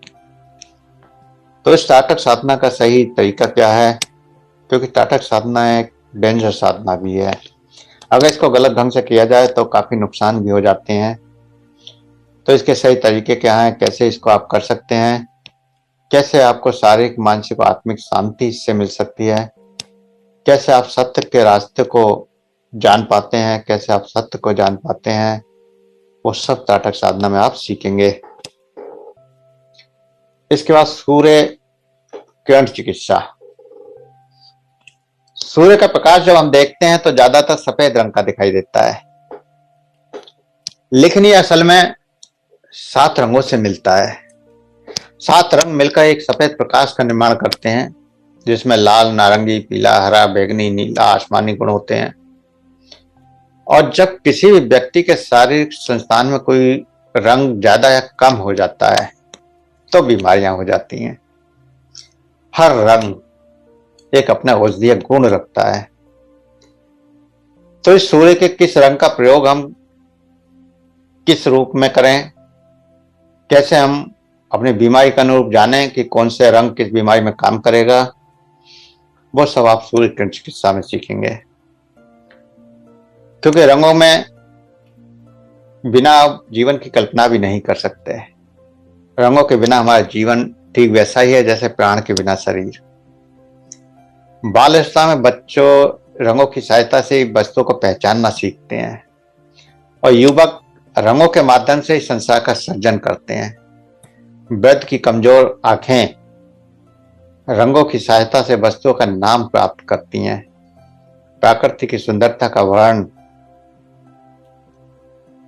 तो इस त्राटक साधना का सही तरीका क्या है? क्योंकि त्राटक साधना एक डेंजर साधना भी है। अगर इसको गलत ढंग से किया जाए तो काफी नुकसान भी हो जाते हैं। तो इसके सही तरीके क्या हैं, कैसे इसको आप कर सकते हैं, कैसे आपको शारीरिक, मानसिक और आत्मिक शांति इससे मिल सकती है, कैसे आप सत्य के रास्ते को जान पाते हैं, कैसे आप सत्य को जान पाते हैं, वो सब त्राटक साधना में आप सीखेंगे। इसके बाद सूर्य किरण चिकित्सा। सूर्य का प्रकाश जब हम देखते हैं तो ज्यादातर सफेद रंग का दिखाई देता है, लेकिन ये असल में 7 रंगों से मिलता है। 7 रंग मिलकर एक सफेद प्रकाश का निर्माण करते हैं, जिसमें लाल, नारंगी, पीला, हरा, बैंगनी, नीला, आसमानी गुण होते हैं। और जब किसी भी व्यक्ति के शारीरिक संस्थान में कोई रंग ज्यादा या कम हो जाता है तो बीमारियां हो जाती हैं। हर रंग एक अपना औषधीय गुण रखता है। तो इस सूर्य के किस रंग का प्रयोग हम किस रूप में करें, कैसे हम अपनी बीमारी का अनुरूप जानें कि कौन से रंग किस बीमारी में काम करेगा, वो सब आप सूर्य किरण चिकित्सा में सीखेंगे। क्योंकि रंगों में बिना जीवन की कल्पना भी नहीं कर सकते। रंगों के बिना हमारा जीवन ठीक वैसा ही है जैसे प्राण के बिना शरीर। बाल अवस्था में बच्चों रंगों की सहायता से वस्तुओं को पहचानना सीखते हैं और युवक रंगों के माध्यम से इस संसार का सर्जन करते हैं। वृद्ध की कमजोर आंखें रंगों की सहायता से वस्तुओं का नाम प्राप्त करती हैं। प्रकृति की सुंदरता का वर्णन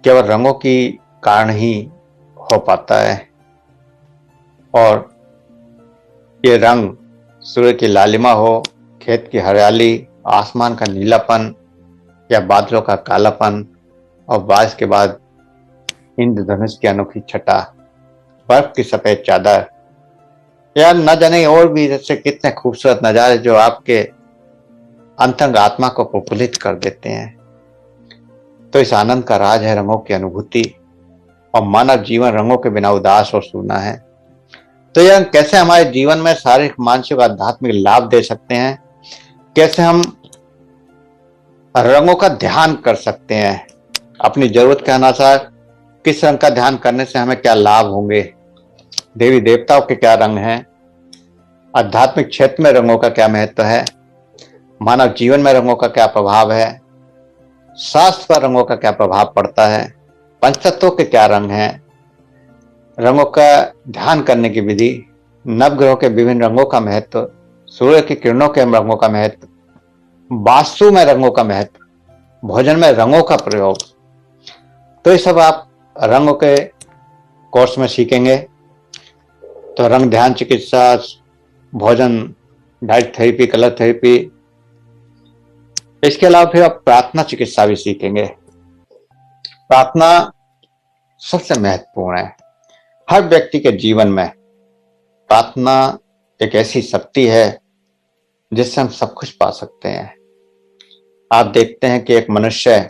केवल रंगों की कारण ही हो पाता है। और ये रंग सूर्य की लालिमा हो, खेत की हरियाली, आसमान का नीलापन या बादलों का कालापन और बारिश के बाद इंद्रधनुष की अनोखी छटा, बर्फ की सफेद चादर या न जाने और भी जैसे कितने खूबसूरत नजारे जो आपके अंतरंग आत्मा को प्रफुल्लित कर देते हैं। तो इस आनंद का राज है रंगों की अनुभूति, और मानव जीवन रंगों के बिना उदास और सूना है। तो यह कैसे हमारे जीवन में शारीरिक, मानसिक और आध्यात्मिक लाभ दे सकते हैं, कैसे हम रंगों का ध्यान कर सकते हैं, अपनी जरूरत के अनुसार किस रंग का ध्यान करने से हमें क्या लाभ होंगे, देवी देवताओं के क्या रंग हैं, आध्यात्मिक क्षेत्र में रंगों का क्या महत्व है, मानव जीवन में रंगों का क्या प्रभाव है, स्वास्थ्य पर रंगों का क्या प्रभाव पड़ता है, पंचतत्वों के क्या रंग हैं, रंगों का ध्यान करने की विधि, नवग्रहों के विभिन्न रंगों का महत्व, सूर्य की किरणों के रंगों का महत्व, वास्तु में रंगों का महत्व, भोजन में रंगों का प्रयोग। तो ये सब आप रंगों के कोर्स में सीखेंगे। तो रंग ध्यान चिकित्सा, भोजन, डाइट थेरेपी, कलर थेरेपी, इसके अलावा फिर आप प्रार्थना चिकित्सा भी सीखेंगे। प्रार्थना सबसे महत्वपूर्ण है हर व्यक्ति के जीवन में। प्रार्थना एक ऐसी शक्ति है जिससे हम सब कुछ पा सकते हैं। आप देखते हैं कि एक मनुष्य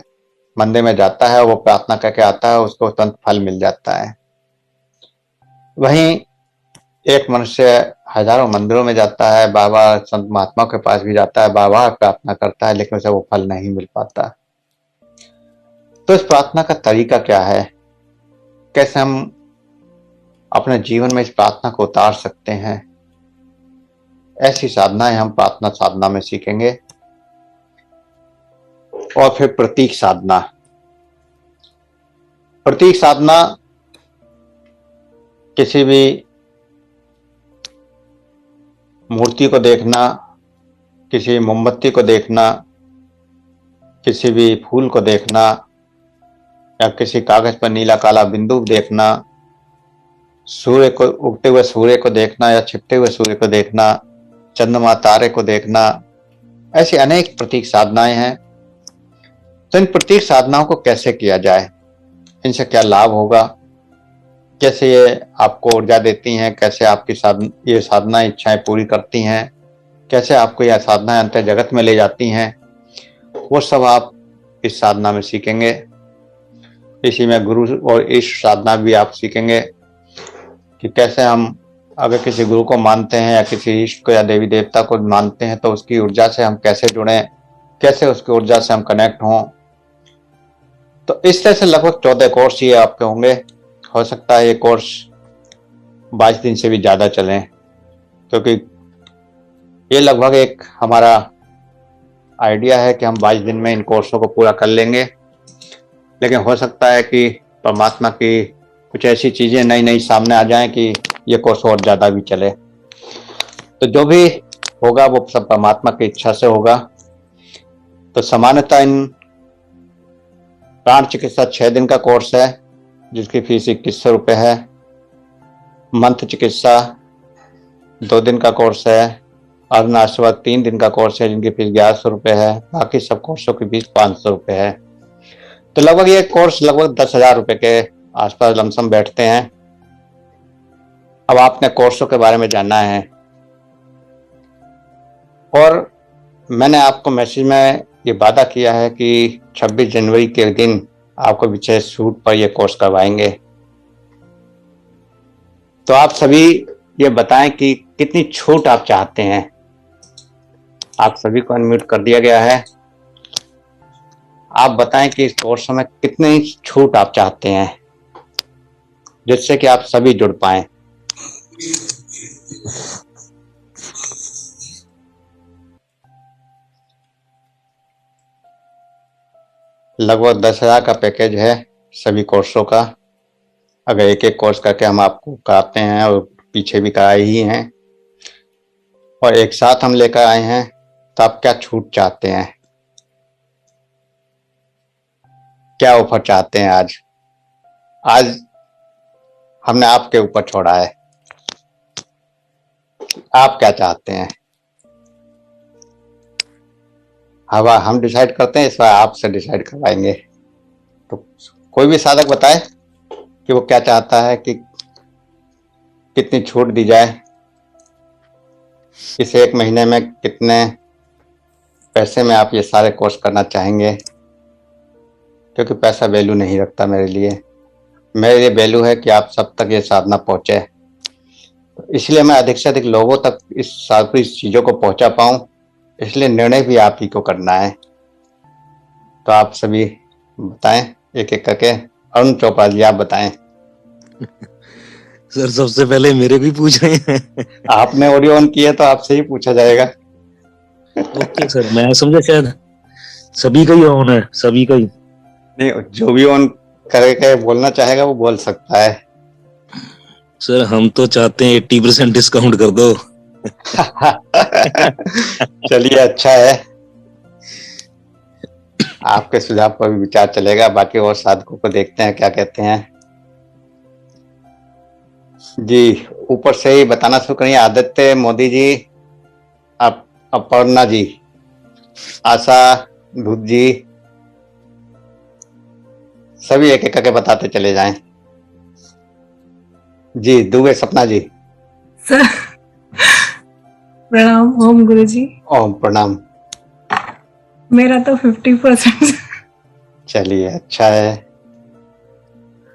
मंदिर में जाता है, वो प्रार्थना करके आता है, उसको तुरंत फल मिल जाता है। वहीं एक मनुष्य हजारों मंदिरों में जाता है, बाबा संत महात्मा के पास भी जाता है, बाबा प्रार्थना करता है, लेकिन उसे वो फल नहीं मिल पाता। तो इस प्रार्थना का तरीका क्या है, कैसे हम अपने जीवन में इस प्रार्थना को उतार सकते हैं, ऐसी साधनाएं हम प्रार्थना साधना में सीखेंगे। और फिर प्रतीक साधना। प्रतीक साधना किसी भी मूर्ति को देखना, किसी मोमबत्ती को देखना, किसी भी फूल को देखना, या किसी कागज पर नीला काला बिंदु देखना, सूर्य को, उगते हुए सूर्य को देखना या छिपते हुए सूर्य को देखना, चंद्रमा तारे को देखना, ऐसी अनेक प्रतीक साधनाएं हैं। तो इन प्रतीक साधनाओं को कैसे किया जाए, इनसे क्या लाभ होगा, कैसे ये आपको ऊर्जा देती हैं, कैसे आपकी ये साधनाएं इच्छाएं पूरी करती हैं, कैसे आपको यह साधनाएं अंतर जगत में ले जाती हैं, वो सब आप इस साधना में सीखेंगे। इसी में गुरु और इष्ट साधना भी आप सीखेंगे कि कैसे हम अगर किसी गुरु को मानते हैं या किसी इष्ट को या देवी देवता को मानते हैं तो उसकी ऊर्जा से हम कैसे जुड़ें, कैसे उसकी ऊर्जा से हम कनेक्ट हों। तो इस तरह से लगभग 14 कोर्स ये आपके होंगे। हो सकता है ये कोर्स 22 दिन से भी ज़्यादा चलें, क्योंकि ये लगभग एक हमारा आइडिया है कि हम 22 दिन में इन कोर्सों को पूरा कर लेंगे। लेकिन हो सकता है कि परमात्मा की कुछ ऐसी चीज़ें नई नई सामने आ जाएं कि ये कोर्स और ज़्यादा भी चले। तो जो भी होगा वो सब परमात्मा की इच्छा से होगा। तो सामान्यतः इन प्राण चिकित्सा 6 दिन का कोर्स है जिसकी फीस 2100 रुपये है। मंत्र चिकित्सा 2 दिन का कोर्स है। अर्धनाश्वत 3 दिन का कोर्स है जिनकी फीस 1100 रुपये है। बाकी सब कोर्सों की फीस 500 रुपये है। तो लगभग ये कोर्स लगभग 10,000 रुपये के आसपास लमसम बैठते हैं। अब आपने कोर्सों के बारे में जानना है और मैंने आपको मैसेज में ये वादा किया है कि 26 जनवरी के दिन आपको विशेष छूट पर यह कोर्स करवाएंगे। तो आप सभी ये बताएं कि कितनी छूट आप चाहते हैं। आप सभी को अनम्यूट कर दिया गया है। आप बताएं कि इस कोर्स में कितनी छूट आप चाहते हैं जिससे कि आप सभी जुड़ पाएं। लगभग 10,000 का पैकेज है सभी कोर्सों का। अगर एक एक कोर्स करके हम आपको कराते हैं और पीछे भी कराए ही हैं और एक साथ हम लेकर आए हैं, तो आप क्या छूट चाहते हैं, क्या ऑफर चाहते हैं। आज हमने आपके ऊपर छोड़ा है, आप क्या चाहते हैं। हवा हम डिसाइड करते हैं, इस बार आपसे डिसाइड करवाएंगे। तो कोई भी साधक बताए कि वो क्या चाहता है कि कितनी छूट दी जाए, इस 1 महीने में कितने पैसे में आप ये सारे कोर्स करना चाहेंगे। क्योंकि पैसा वैल्यू नहीं रखता मेरे लिए। वैल्यू है कि आप सब तक ये साधना पहुंचे। इसलिए मैं अधिक से अधिक लोगों तक इस सारी चीजों को पहुंचा पाऊं, इसलिए निर्णय भी आप ही को करना है। तो आप सभी बताएं एक एक करके। अरुण चोपड़ा जी, आप बताएं। सर सबसे पहले मेरे भी पूछ रहे हैं। आपने ऑडियो ऑन किया तो आपसे ही पूछा जाएगा। ओके सर, मैं समझा शायद सभी का ही ऑन है, सभी का ही। नहीं, जो भी ऑन करके बोलना चाहेगा वो बोल सकता है। सर हम तो चाहते हैं 80% डिस्काउंट कर दो। चलिए, अच्छा है, आपके सुझाव पर भी विचार चलेगा। बाकी और साधकों को देखते हैं क्या कहते हैं। जी, ऊपर से ही बताना शुरू करिए। आदित्य मोदी जी, आप, अपर्णा जी, आशा धूत जी, सभी एक एक करके बताते चले जाएं। जी, दुबे सपना जी। सर प्रणाम। ओम गुरु जी। ओम प्रणाम। मेरा तो 50%। चलिए, अच्छा है,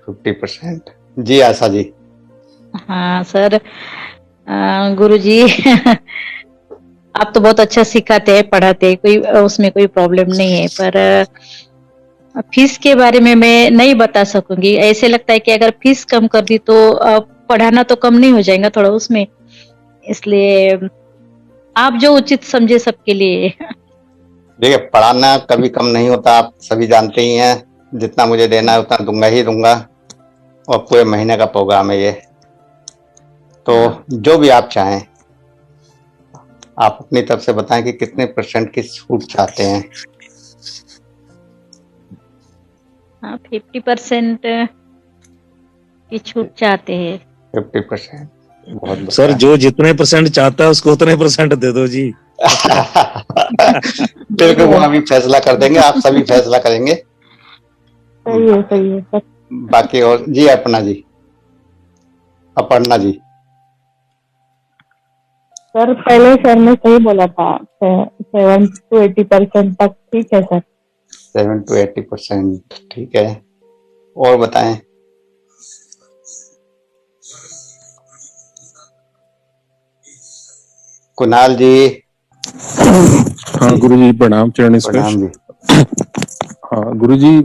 50%। जी, आशा जी। हाँ सर, गुरुजी आप तो बहुत अच्छा सिखाते हैं, पढ़ाते हैं, कोई उसमें कोई प्रॉब्लम नहीं है। पर फीस के बारे में मैं नहीं बता सकूंगी। ऐसे लगता है कि अगर फीस कम कर दी तो पढ़ाना तो कम नहीं हो जाएगा थोड़ा उसमें, इसलिए आप जो उचित समझे सबके लिए। देखिए, पढ़ाना कभी कम नहीं होता, आप सभी जानते ही हैं। जितना मुझे देना है उतना दूंगा ही दूंगा, और पूरे महीने का प्रोग्राम है ये। तो जो भी आप चाहें, आप अपनी तरफ से बताएं कि कितने % की छूट चाहते हैं। हाँ, 50% की छूट चाहते हैं। 50%, बहुत सर बढ़िया। जो जितने परसेंट चाहता है उसको उतने % दे दो जी। बिल्कुल, वो अभी फैसला कर देंगे, आप सभी फैसला करेंगे। सही है सर। बाकी और जी, अपना जी, अपर्णा जी। सर पहले सर ने सही बोला था, 7 to 80% तक ठीक है सर। 7 to 80%, ठीक है। और बताएं। कुणाल जी। हाँ गुरुजी, प्रणाम, चरण स्पर्श। प्रणाम जी। हाँ गुरुजी,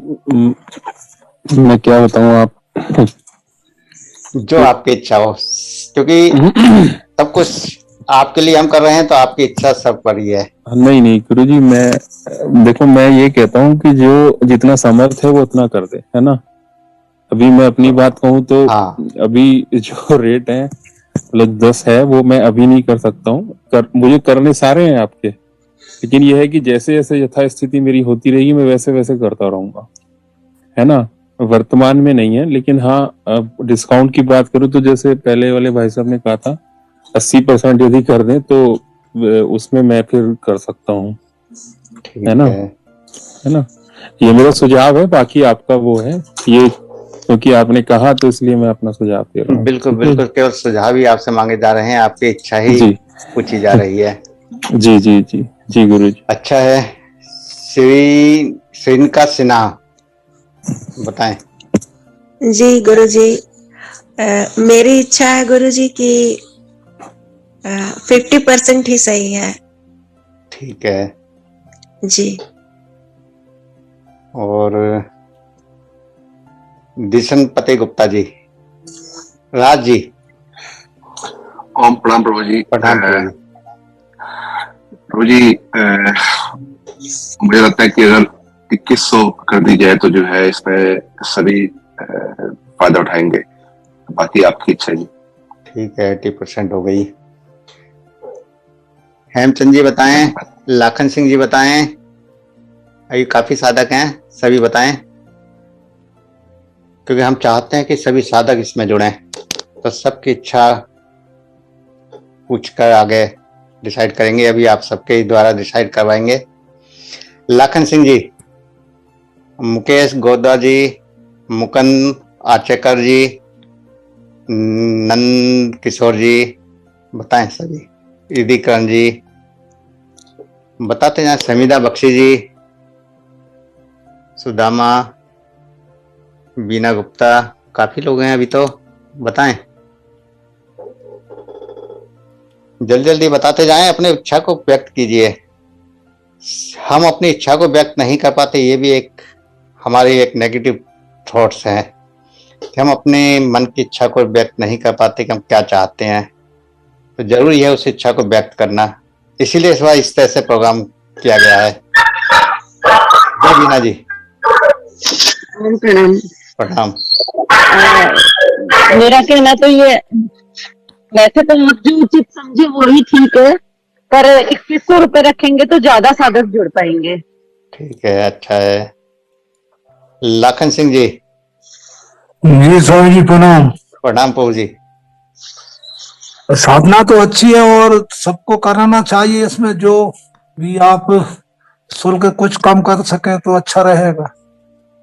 मैं क्या बताऊं आप। जो आपकी इच्छा हो, क्योंकि सब कुछ आपके लिए हम कर रहे हैं, तो आपकी इच्छा सब पर ही है। नहीं नहीं गुरुजी, मैं ये कहता हूँ कि जो जितना समर्थ है वो उतना कर दे, है ना। अभी मैं अपनी बात कहूँ तो हाँ, अभी जो रेट है मतलब 10 है, वो मैं अभी नहीं कर सकता हूँ। मुझे करने सारे हैं आपके, लेकिन यह है कि जैसे जैसे यथास्थिति मेरी होती रहेगी मैं वैसे वैसे करता रहूंगा, है ना। वर्तमान में नहीं है, लेकिन हाँ डिस्काउंट की बात करूँ तो जैसे पहले वाले भाई साहब ने कहा था 80% यदि कर दें तो उसमें मैं फिर कर सकता हूँ, ठीक है ना, है। है ना। ये मेरा सुझाव है, बाकी आपका वो है ये, क्योंकि आपने कहा तो इसलिए मैं अपना सुझाव दे रहा हूँ। बिल्कुल ठीक है? बिल्कुल, केवल सुझाव ही आपसे मांगे जा रहे हैं, आपकी इच्छा ही जी पूछी जा रही है। जी जी जी जी गुरु जी। अच्छा है। श्रीनिका सिन्हा, बताएं। जी गुरुजी, मेरी इच्छा है गुरुजी कि 50% ही सही है। ठीक है। जी। और दिशन पति गुप्ता जी, राज जी। ओम प्रणाम प्रभु जी। प्रणाम प्रभु जी। प्रभु जी, मुझे लगता है कि अगर 2100 कर दी जाए तो जो है इसमें सभी फायदा उठाएंगे। बाकी आपकी इच्छा जी। ठीक है, 80% हो गई। हेमचंद जी बताएं। लाखन सिंह जी बताएं। अभी काफी साधक हैं, सभी बताएं, क्योंकि हम चाहते हैं कि सभी साधक इसमें जुड़ें। तो सबकी इच्छा पूछकर आगे डिसाइड करेंगे। अभी आप सबके ही द्वारा डिसाइड करवाएंगे। लाखन सिंह जी, मुकेश गोदा जी, मुकुंद आचेकर जी, नंद किशोर जी, बताएं सभी। ईदीकरण जी बताते हैं। समीदा बख्शी जी, सुदामा, बीना गुप्ता, काफी लोग हैं अभी तो, बताएं। जल्दी जल्दी बताते जाएं, अपनी इच्छा को व्यक्त कीजिए। हम अपनी इच्छा को व्यक्त नहीं कर पाते, ये भी एक हमारी एक नेगेटिव थॉट्स हैं कि हम अपने मन की इच्छा को व्यक्त नहीं कर पाते कि हम क्या चाहते हैं। तो जरूरी है उस इच्छा को व्यक्त करना, इसीलिए इस बार इस तरह से प्रोग्राम किया गया है। जय बीना जी। प्रणाम। प्रणाम। मेरा कहना तो ये, वैसे तो आप जो उचित समझे वही ठीक है, पर 2100 रुपए रखेंगे तो ज्यादा साधक जुड़ पाएंगे। ठीक है, अच्छा है। लाखन सिंह जी। जी स्वामी जी प्रणाम। प्रणाम प्रभु जी। साधना तो अच्छी है और सबको कराना चाहिए, इसमें जो भी आप शुल्क कुछ कम कर सके तो अच्छा रहेगा।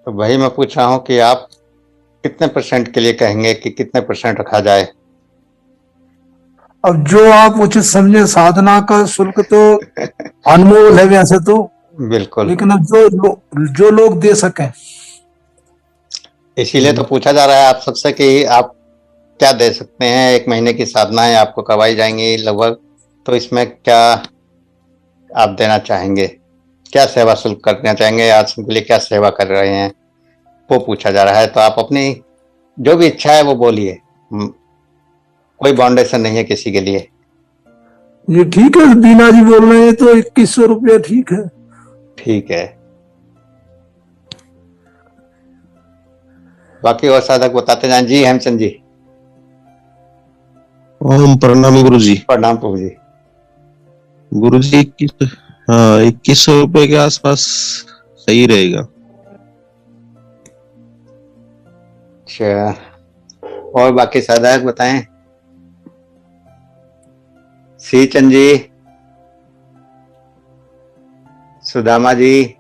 तो वही मैं पूछ रहा हूँ कि आप कितने % के लिए कहेंगे कि कितने % रखा जाए? अब जो आप उचित समझे, साधना का शुल्क तो अनमोल है वैसे तो, बिल्कुल, लेकिन अब जो लोग दे सकें। इसीलिए तो पूछा जा रहा है आप सबसे कि आप क्या दे सकते हैं। 1 महीने की साधनाएं आपको करवाई जाएंगी लगभग, तो इसमें क्या आप देना चाहेंगे, क्या सेवा शुल्क करना चाहेंगे, आश्रम के लिए क्या सेवा कर रहे हैं, वो पूछा जा रहा है। तो आप अपनी जो भी इच्छा है वो बोलिए, कोई बाउंडेशन नहीं है किसी के लिए। ये ठीक है, बीना जी बोल रहे हैं तो 2100 रुपया ठीक है। ठीक है, बाकी और साधक बताते जाएं। जी हेमचंद जी। ओम प्रणाम गुरु जी। प्रणाम प्रभु जी। गुरु जी 2100 रुपए के आसपास सही रहेगा। अच्छा, और बाकी साधक बताएं। सी चंद जी, सुदामा जी,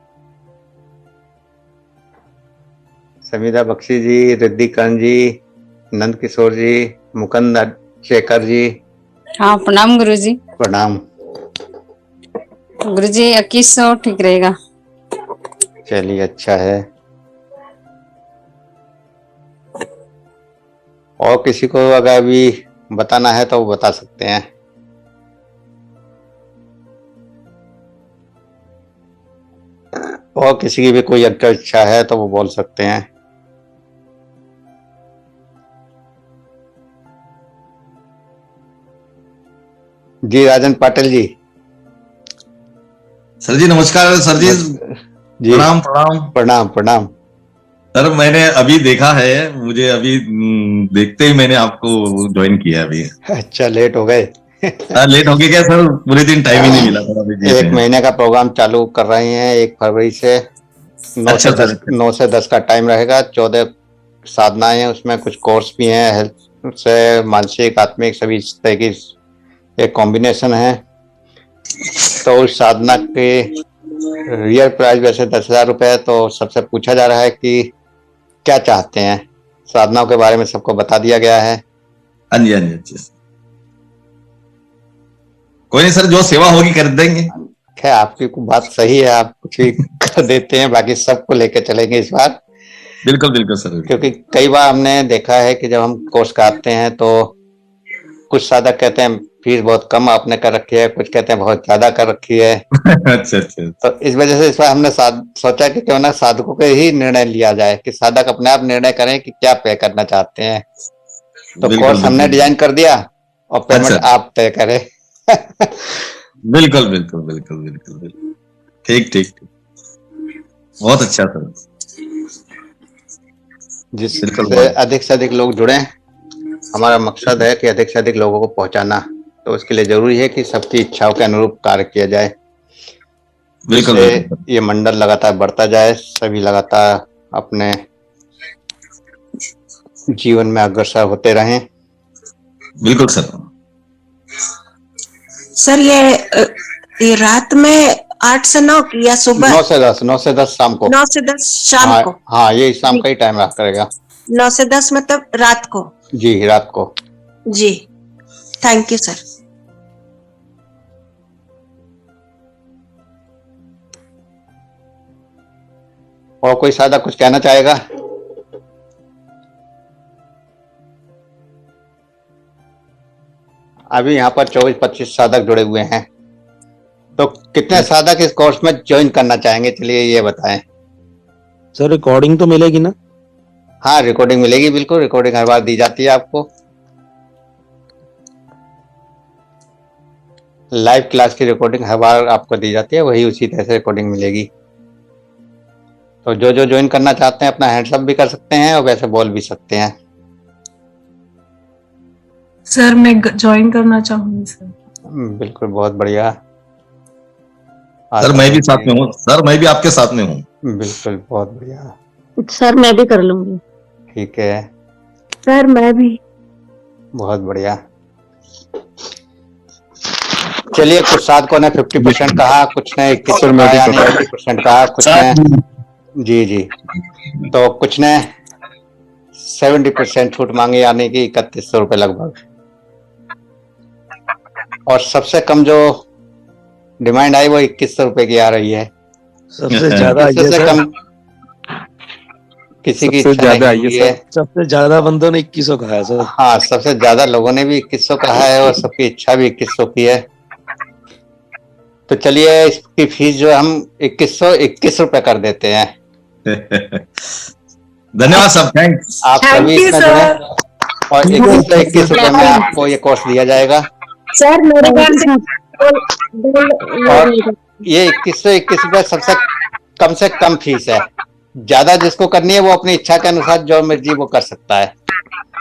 समीरा बख्शी जी, रिद्धि कर्ण जी, नंद किशोर जी, मुकुंद शेखर जी। हाँ प्रणाम गुरु जी। प्रणाम। गुरु जी 2100 ठीक रहेगा। चलिए, अच्छा है। और किसी को अगर अभी बताना है तो वो बता सकते हैं। और किसी की भी कोई अगर इच्छा है तो वो बोल सकते हैं। जी राजन पाटिल जी। सर जी नमस्कार। सर जी जी प्रणाम प्रणाम प्रणाम प्रणाम। सर मैंने अभी देखा है, मुझे अभी देखते ही मैंने आपको ज्वाइन किया अभी। अच्छा, लेट हो गए। लेट हो गया क्या सर? पूरे दिन टाइम ही नहीं मिला थोड़ा बिजी थे। 1 महीने का प्रोग्राम चालू कर रहे हैं 1 फरवरी से। 9 से 10 का टाइम रहेगा। 14 साधनाएं हैं, उसमें कुछ कोर्स भी हैं, हेल्थ से मानसिक आत्मिक सभी तरह की एक कॉम्बिनेशन है। तो उस साधना के रियल प्राइस वैसे 10,000 रुपए है। तो सबसे पूछा जा रहा है कि क्या चाहते हैं। साधनाओं के बारे में सबको बता दिया गया है। हाँ जी हाँ जी, अच्छा कोई नहीं सर, जो सेवा होगी कर देंगे। खैर आपकी बात सही है, आप कुछ भी कर देते हैं, बाकी सबको लेके चलेंगे इस बार। बिल्कुल बिल्कुल सर। क्योंकि कई बार हमने देखा है कि जब हम कोर्स कराते हैं तो कुछ साधक कहते हैं फीस बहुत कम आपने कर रखी है, कुछ कहते हैं बहुत ज्यादा कर रखी है। अच्छा अच्छा। तो इस वजह से इस बार हमने सोचा कि क्यों ना साधकों के ही निर्णय लिया जाए, कि साधक अपने आप निर्णय करें कि क्या पे करना चाहते हैं। तो कोर्स हमने डिजाइन कर दिया और पेमेंट आप तय करें। बिल्कुल बिल्कुल बिल्कुल बिल्कुल बिल्कुल, ठीक ठीक ठीक, बहुत अच्छा सर। जिससे अधिक से अधिक लोग जुड़े। हमारा मकसद है कि अधिक से अधिक लोगों को पहुंचाना। तो उसके लिए जरूरी है कि सबकी इच्छाओं के अनुरूप कार्य किया जाए। बिल्कुल ये मंडल लगातार बढ़ता जाए, सभी लगातार अपने जीवन में अग्रसर होते रहें। बिल्कुल सर। सर ये रात में 8 से 9 या सुबह? 9 से 10, 9 से 10 शाम को। 9 से 10 शाम को? हाँ, ये शाम का ही टाइम रहा करेगा। 9 से 10 मतलब रात को? जी रात को। जी, थैंक यू सर। और कोई सादा कुछ कहना चाहेगा? अभी यहाँ पर 24-25 साधक जुड़े हुए हैं, तो कितने साधक इस कोर्स में ज्वाइन करना चाहेंगे, चलिए ये बताएं। सर रिकॉर्डिंग तो मिलेगी ना? हाँ, रिकॉर्डिंग मिलेगी, बिल्कुल रिकॉर्डिंग हर बार दी जाती है आपको। लाइव क्लास की रिकॉर्डिंग हर बार आपको दी जाती है, वही उसी तरह से रिकॉर्डिंग मिलेगी। तो जो जो ज्वाइन करना चाहते हैं अपना हैंड्स अप भी कर सकते हैं और वैसे बोल भी सकते हैं। सर मैं ज्वाइन करना चाहूंगी सर। बिल्कुल, बहुत बढ़िया। सर मैं भी साथ में हूँ, सर मैं भी आपके साथ में हूँ। बिल्कुल, बहुत बढ़िया। सर मैं भी कर लूंगी। ठीक है, सर मैं भी। बहुत बढ़िया। चलिए, कुछ साधकों ने 50% कहा, कुछ ने 21% कहा, कुछ ने जी, तो कुछ ने 70% छूट मांगी, यानी कि 3100 रुपये लगभग। और सबसे कम जो डिमांड आई वो 2100 रुपये की आ रही है। सबसे ज्यादा इससे कम किसी की इच्छा नहीं हुई है। सबसे ज्यादा बंदों ने 2100 कहा है सर। हाँ, सबसे ज्यादा लोगों ने भी 2100 कहा है और सबकी इच्छा भी 2100 की है। तो चलिए, इसकी फीस जो हम 2121 रुपए कर देते हैं। धन्यवाद सब, थैंक्स। आप सभी इसमें जुड़े और 2121 रुपए में आपको ये कोर्स दिया जाएगा। सर मेरे और ये 2121 रुपए सबसे कम फीस है। ज्यादा जिसको करनी है वो अपनी इच्छा के अनुसार जो मर्जी वो कर सकता है।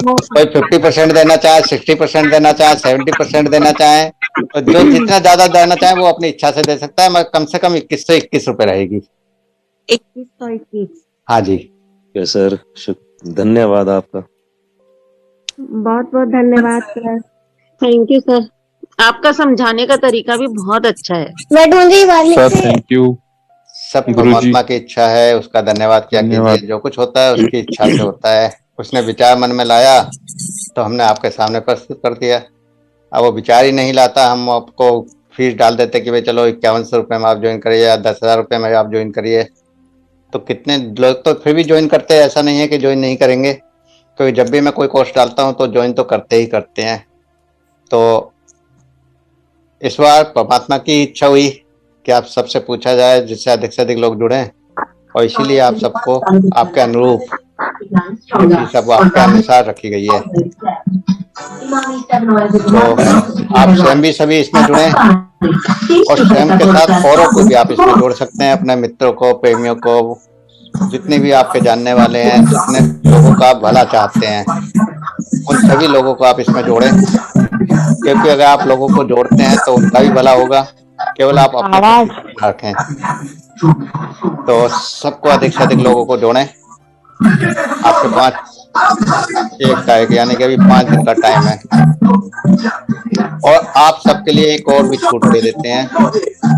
कोई 50% देना चाहे, 60% देना चाहे, 70% देना चाहे, तो जो जितना ज्यादा देना चाहे वो अपनी इच्छा से दे सकता है, मगर कम से कम 2121 रुपए रहेगी। 2121। हाँ जी, सर धन्यवाद आपका। बहुत बहुत धन्यवाद सर। Thank you sir. आपका समझाने का तरीका भी बहुत अच्छा है। मैं ढूंढी वाली सर थैंक यू। सब परमात्मा की इच्छा है, उसका धन्यवाद क्या कीजिए। जो कुछ होता है उसकी इच्छा से होता है। उसने विचार मन में लाया तो हमने आपके सामने प्रस्तुत कर दिया। अब वो विचार ही नहीं लाता, हम आपको फीस डाल देते कि भाई चलो 5100 रुपये में आप ज्वाइन करिए या 10,000 रुपये में आप ज्वाइन करिए, तो कितने लोग तो फिर भी ज्वाइन करते हैं। ऐसा नहीं है कि ज्वाइन नहीं करेंगे, क्योंकि जब भी मैं कोई कोर्स डालता हूँ तो ज्वाइन तो करते ही करते हैं। तो इस बार परमात्मा की इच्छा हुई कि आप सबसे पूछा जाए जिससे अधिक से अधिक लोग जुड़ें, और इसीलिए आप सबको आपके अनुरूप सब आपके अनुसार रखी गई है। तो आप स्वयं भी सभी इसमें जुड़े और स्वयं के साथ औरों को भी आप इसमें जोड़ सकते हैं, अपने मित्रों को, प्रेमियों को, जितने भी आपके जानने वाले हैं, जितने लोगों का आप भला चाहते हैं, उन सभी लोगों को आप इसमें जोड़ें, क्योंकि अगर आप लोगों को जोड़ते हैं तो उनका भी भला होगा, केवल आप अपना रखें। तो सबको अधिक से अधिक लोगों को जोड़ें। आपके पास एक तारीख यानी कि अभी 5 दिन का टाइम है, और आप सबके लिए एक और भी छूट दे देते हैं।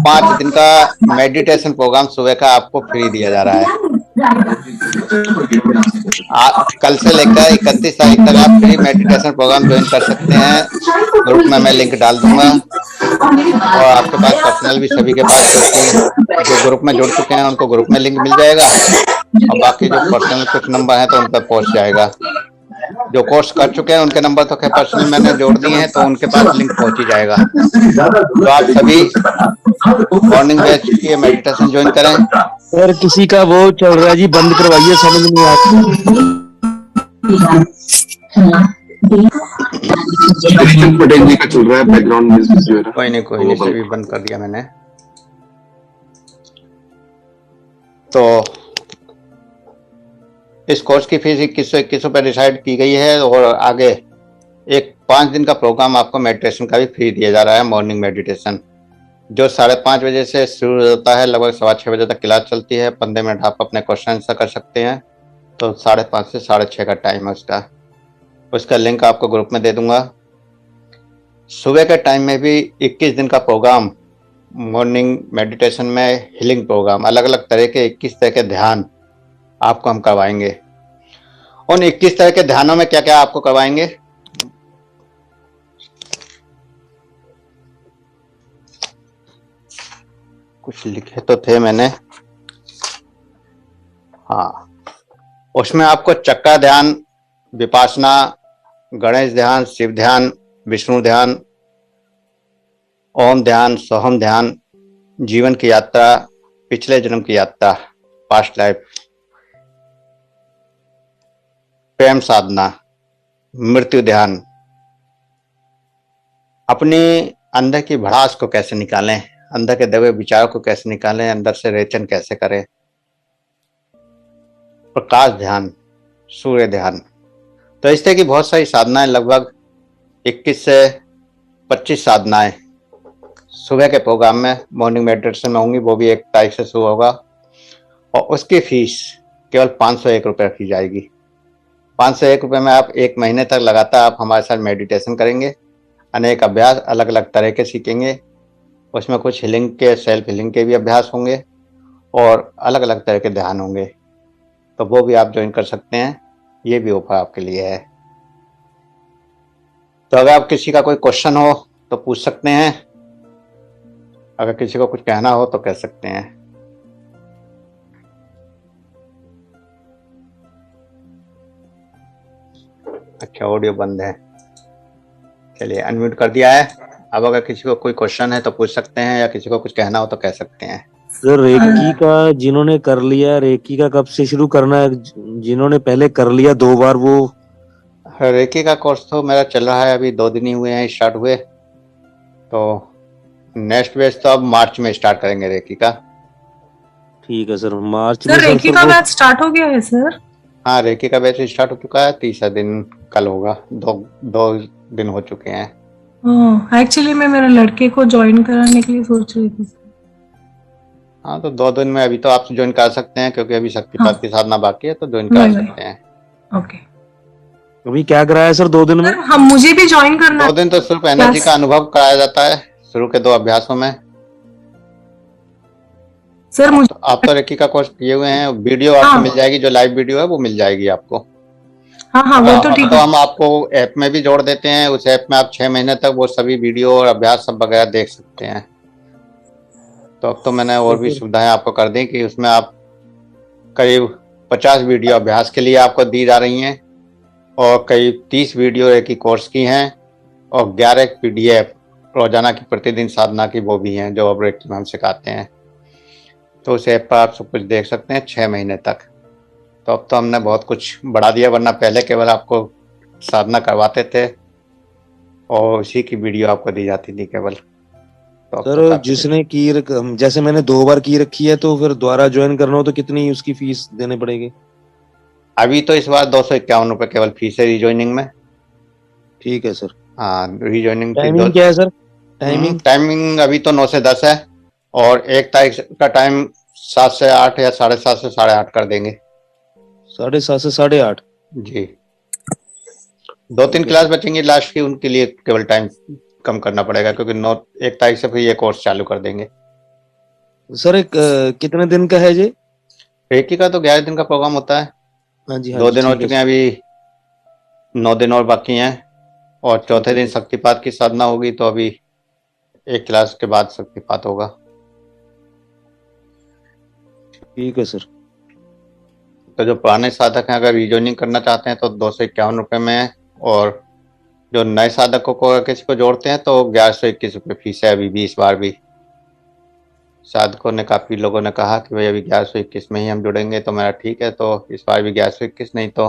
5 दिन का मेडिटेशन प्रोग्राम सुबह का आपको फ्री दिया जा रहा है। कल से लेकर 31 तारीख तक आप फ्री मेडिटेशन प्रोग्राम ज्वाइन कर सकते हैं। ग्रुप में मैं लिंक डाल दूंगा, और आपके पास पर्सनल भी सभी के पास, जो ग्रुप में जुड़ चुके हैं उनको ग्रुप में लिंक मिल जाएगा, और बाकी जो पर्सनल कुछ नंबर हैं तो उन पर पहुंच जाएगा। जो कोर्स कर चुके हैं उनके नंबर तो पर्सनल मैंने जोड़ दिए हैं, तो उनके पास लिंक पहुंच ही जाएगा। तो आप सभी मॉर्निंग बैच की मेडिटेशन ज्वाइन करें। सर किसी का वो चल रहा है जी, बंद करवाइए, समझ नहीं पटेल जी का चल रहा है बैकग्राउंड म्यूजिक। कोई नहीं, सभी बंद कर दिया मैंने। तो इस कोर्स की फीस 2121 रुपये डिसाइड की गई है, और आगे एक 5 दिन का प्रोग्राम आपको मेडिटेशन का भी फ्री दिया जा रहा है। मॉर्निंग मेडिटेशन जो 5:30 बजे से शुरू होता है, लगभग 6:15 बजे तक क्लास चलती है। 15 मिनट आप अपने क्वेश्चन आंसर कर सकते हैं। तो 5:30 से 6:30 का टाइम है उसका लिंक आपको ग्रुप में दे दूंगा। सुबह के टाइम में भी 21 दिन का प्रोग्राम मॉर्निंग मेडिटेशन में हीलिंग प्रोग्राम, अलग अलग तरह के 21 तरह के ध्यान आपको हम करवाएंगे। उन 21 तरह के ध्यानों में क्या क्या आपको करवाएंगे, कुछ लिखे तो थे मैंने। हाँ, उसमें आपको चक्र ध्यान, विपासना, गणेश ध्यान, शिव ध्यान, विष्णु ध्यान, ओम ध्यान, सोहम ध्यान, जीवन की यात्रा, पिछले जन्म की यात्रा, पास्ट लाइफ, प्रेम साधना, मृत्यु ध्यान, अपने अंदर की भड़ास को कैसे निकालें, अंदर के दबे विचारों को कैसे निकालें, अंदर से रेचन कैसे करें, प्रकाश ध्यान, सूर्य ध्यान। तो इस तरह की बहुत सारी साधनाएं, लगभग 21 से 25 साधनाएं सुबह के प्रोग्राम में मॉर्निंग मेडिटेशन में होंगी। वो भी 1 तारीख से शुरू होगा और उसकी फीस केवल 501 रुपये रखी जाएगी। 501 रुपये में आप 1 महीने तक लगातार आप हमारे साथ मेडिटेशन करेंगे, अनेक अभ्यास अलग अलग तरह के सीखेंगे। उसमें कुछ हीलिंग के, सेल्फ हीलिंग के भी अभ्यास होंगे और अलग अलग तरह के ध्यान होंगे। तो वो भी आप ज्वाइन कर सकते हैं, ये भी ऑफर आपके लिए है। तो अगर आप किसी का कोई क्वेश्चन हो तो पूछ सकते हैं, अगर किसी को कुछ कहना हो तो कह सकते हैं। अच्छा, ऑडियो बंद है, चलिए अनम्यूट कर दिया है। अब अगर किसी को कोई क्वेश्चन है तो पूछ सकते हैं, या किसी को कुछ कहना हो तो कह सकते हैं। सर रेकी का जिन्होंने कर लिया, रेकी का कब से शुरू करना है? जिन्होंने पहले कर लिया 2 बार, वो रेकी का कोर्स तो मेरा चल रहा है, अभी 2 दिन ही हुए हैं स्टार्ट हुए। तो नेक्स्ट बैच तो अब मार्च में स्टार्ट करेंगे रेकी का। ठीक है सर, मार्च सर में। रेकी का बैच स्टार्ट हो गया है सर? हाँ, रेकी का बैच स्टार्ट हो चुका है, 30 दिन कल होगा, 2 दिन हो चुके हैं। एक्चुअली मैं मेरे लड़के को ज्वाइन कराने के लिए सोच रही थी। हाँ, तो 2 दिन में अभी तो आप ज्वाइन कर सकते हैं, क्योंकि अभी शक्तिपात की साधना बाकी है, तो ज्वाइन कर सकते हैं। ओके। अभी क्या कराया सर 2 दिन में? हम मुझे भी ज्वाइन करना। 2 दिन तो सिर्फ एनर्जी का अनुभव कराया जाता है शुरू के 2 अभ्यासों में। सर मुझे आप तो रेकी का कोर्स किए हुए हैं, वीडियो आपको मिल जाएगी, जो लाइव वीडियो है वो मिल जाएगी आपको। हाँ वो तो ठीक तो है। हम आपको ऐप में भी जोड़ देते हैं, उस ऐप में आप 6 महीने तक वो सभी वीडियो और अभ्यास सब वगैरह देख सकते हैं। तो अब तो मैंने और भी सुविधाएं आपको कर दी कि उसमें आप करीब 50 वीडियो अभ्यास के लिए आपको दी जा रही हैं, और करीब 30 वीडियो एक ही कोर्स की हैं, और 11 PDF रोजाना की प्रतिदिन साधना की वो भी हैं, जो अब रेकी में हम सिखाते हैं। तो उस ऐप पर आप सब कुछ देख सकते हैं 6 महीने तक। तो अब तो हमने बहुत कुछ बढ़ा दिया, वरना पहले केवल आपको साधना करवाते थे और उसी की वीडियो आपको दी जाती थी केवल। तो सर जिसने की जैसे मैंने 2 बार की रखी है, तो फिर दोबारा ज्वाइन करना हो तो कितनी उसकी फीस देनी पड़ेगी? अभी तो इस बार 251 रुपये केवल फीस है रीजॉइनिंग में। ठीक है सर। हाँ, रीजॉइनिंग टाइमिंग क्या है सर? टाइमिंग अभी तो 9 से 10 है, और 1 तारीख का टाइम 7 से 8 या 7:30 से 8:30 कर देंगे। 7:30 से 8:30 जी। 2-3 क्लास बचेंगी लास्ट की, उनके लिए केवल टाइम कम करना पड़ेगा, क्योंकि 1 तारीख से फिर ये कोर्स चालू कर देंगे। सर कितने दिन का है ये? रेकी का तो 11 दिन का प्रोग्राम होता है। हाँ जी, 2 दिन हो चुके हैं, अभी 9 दिन और बाकी हैं, और चौथे दिन शक्तिपात की साधना होगी। तो अभी 1 क्लास के बाद शक्तिपात होगा। ठीक है सर। तो जो पुराने साधक हैं, अगर रीजॉइनिंग करना चाहते हैं तो 251 रुपये में है, और जो नए साधकों को किसी को जोड़ते हैं तो 1121 रुपये फीस है अभी भी। इस बार भी साधकों ने, काफी लोगों ने कहा कि भाई अभी 1121 में ही हम जुड़ेंगे, तो मेरा ठीक है। तो इस बार भी 1121 नहीं तो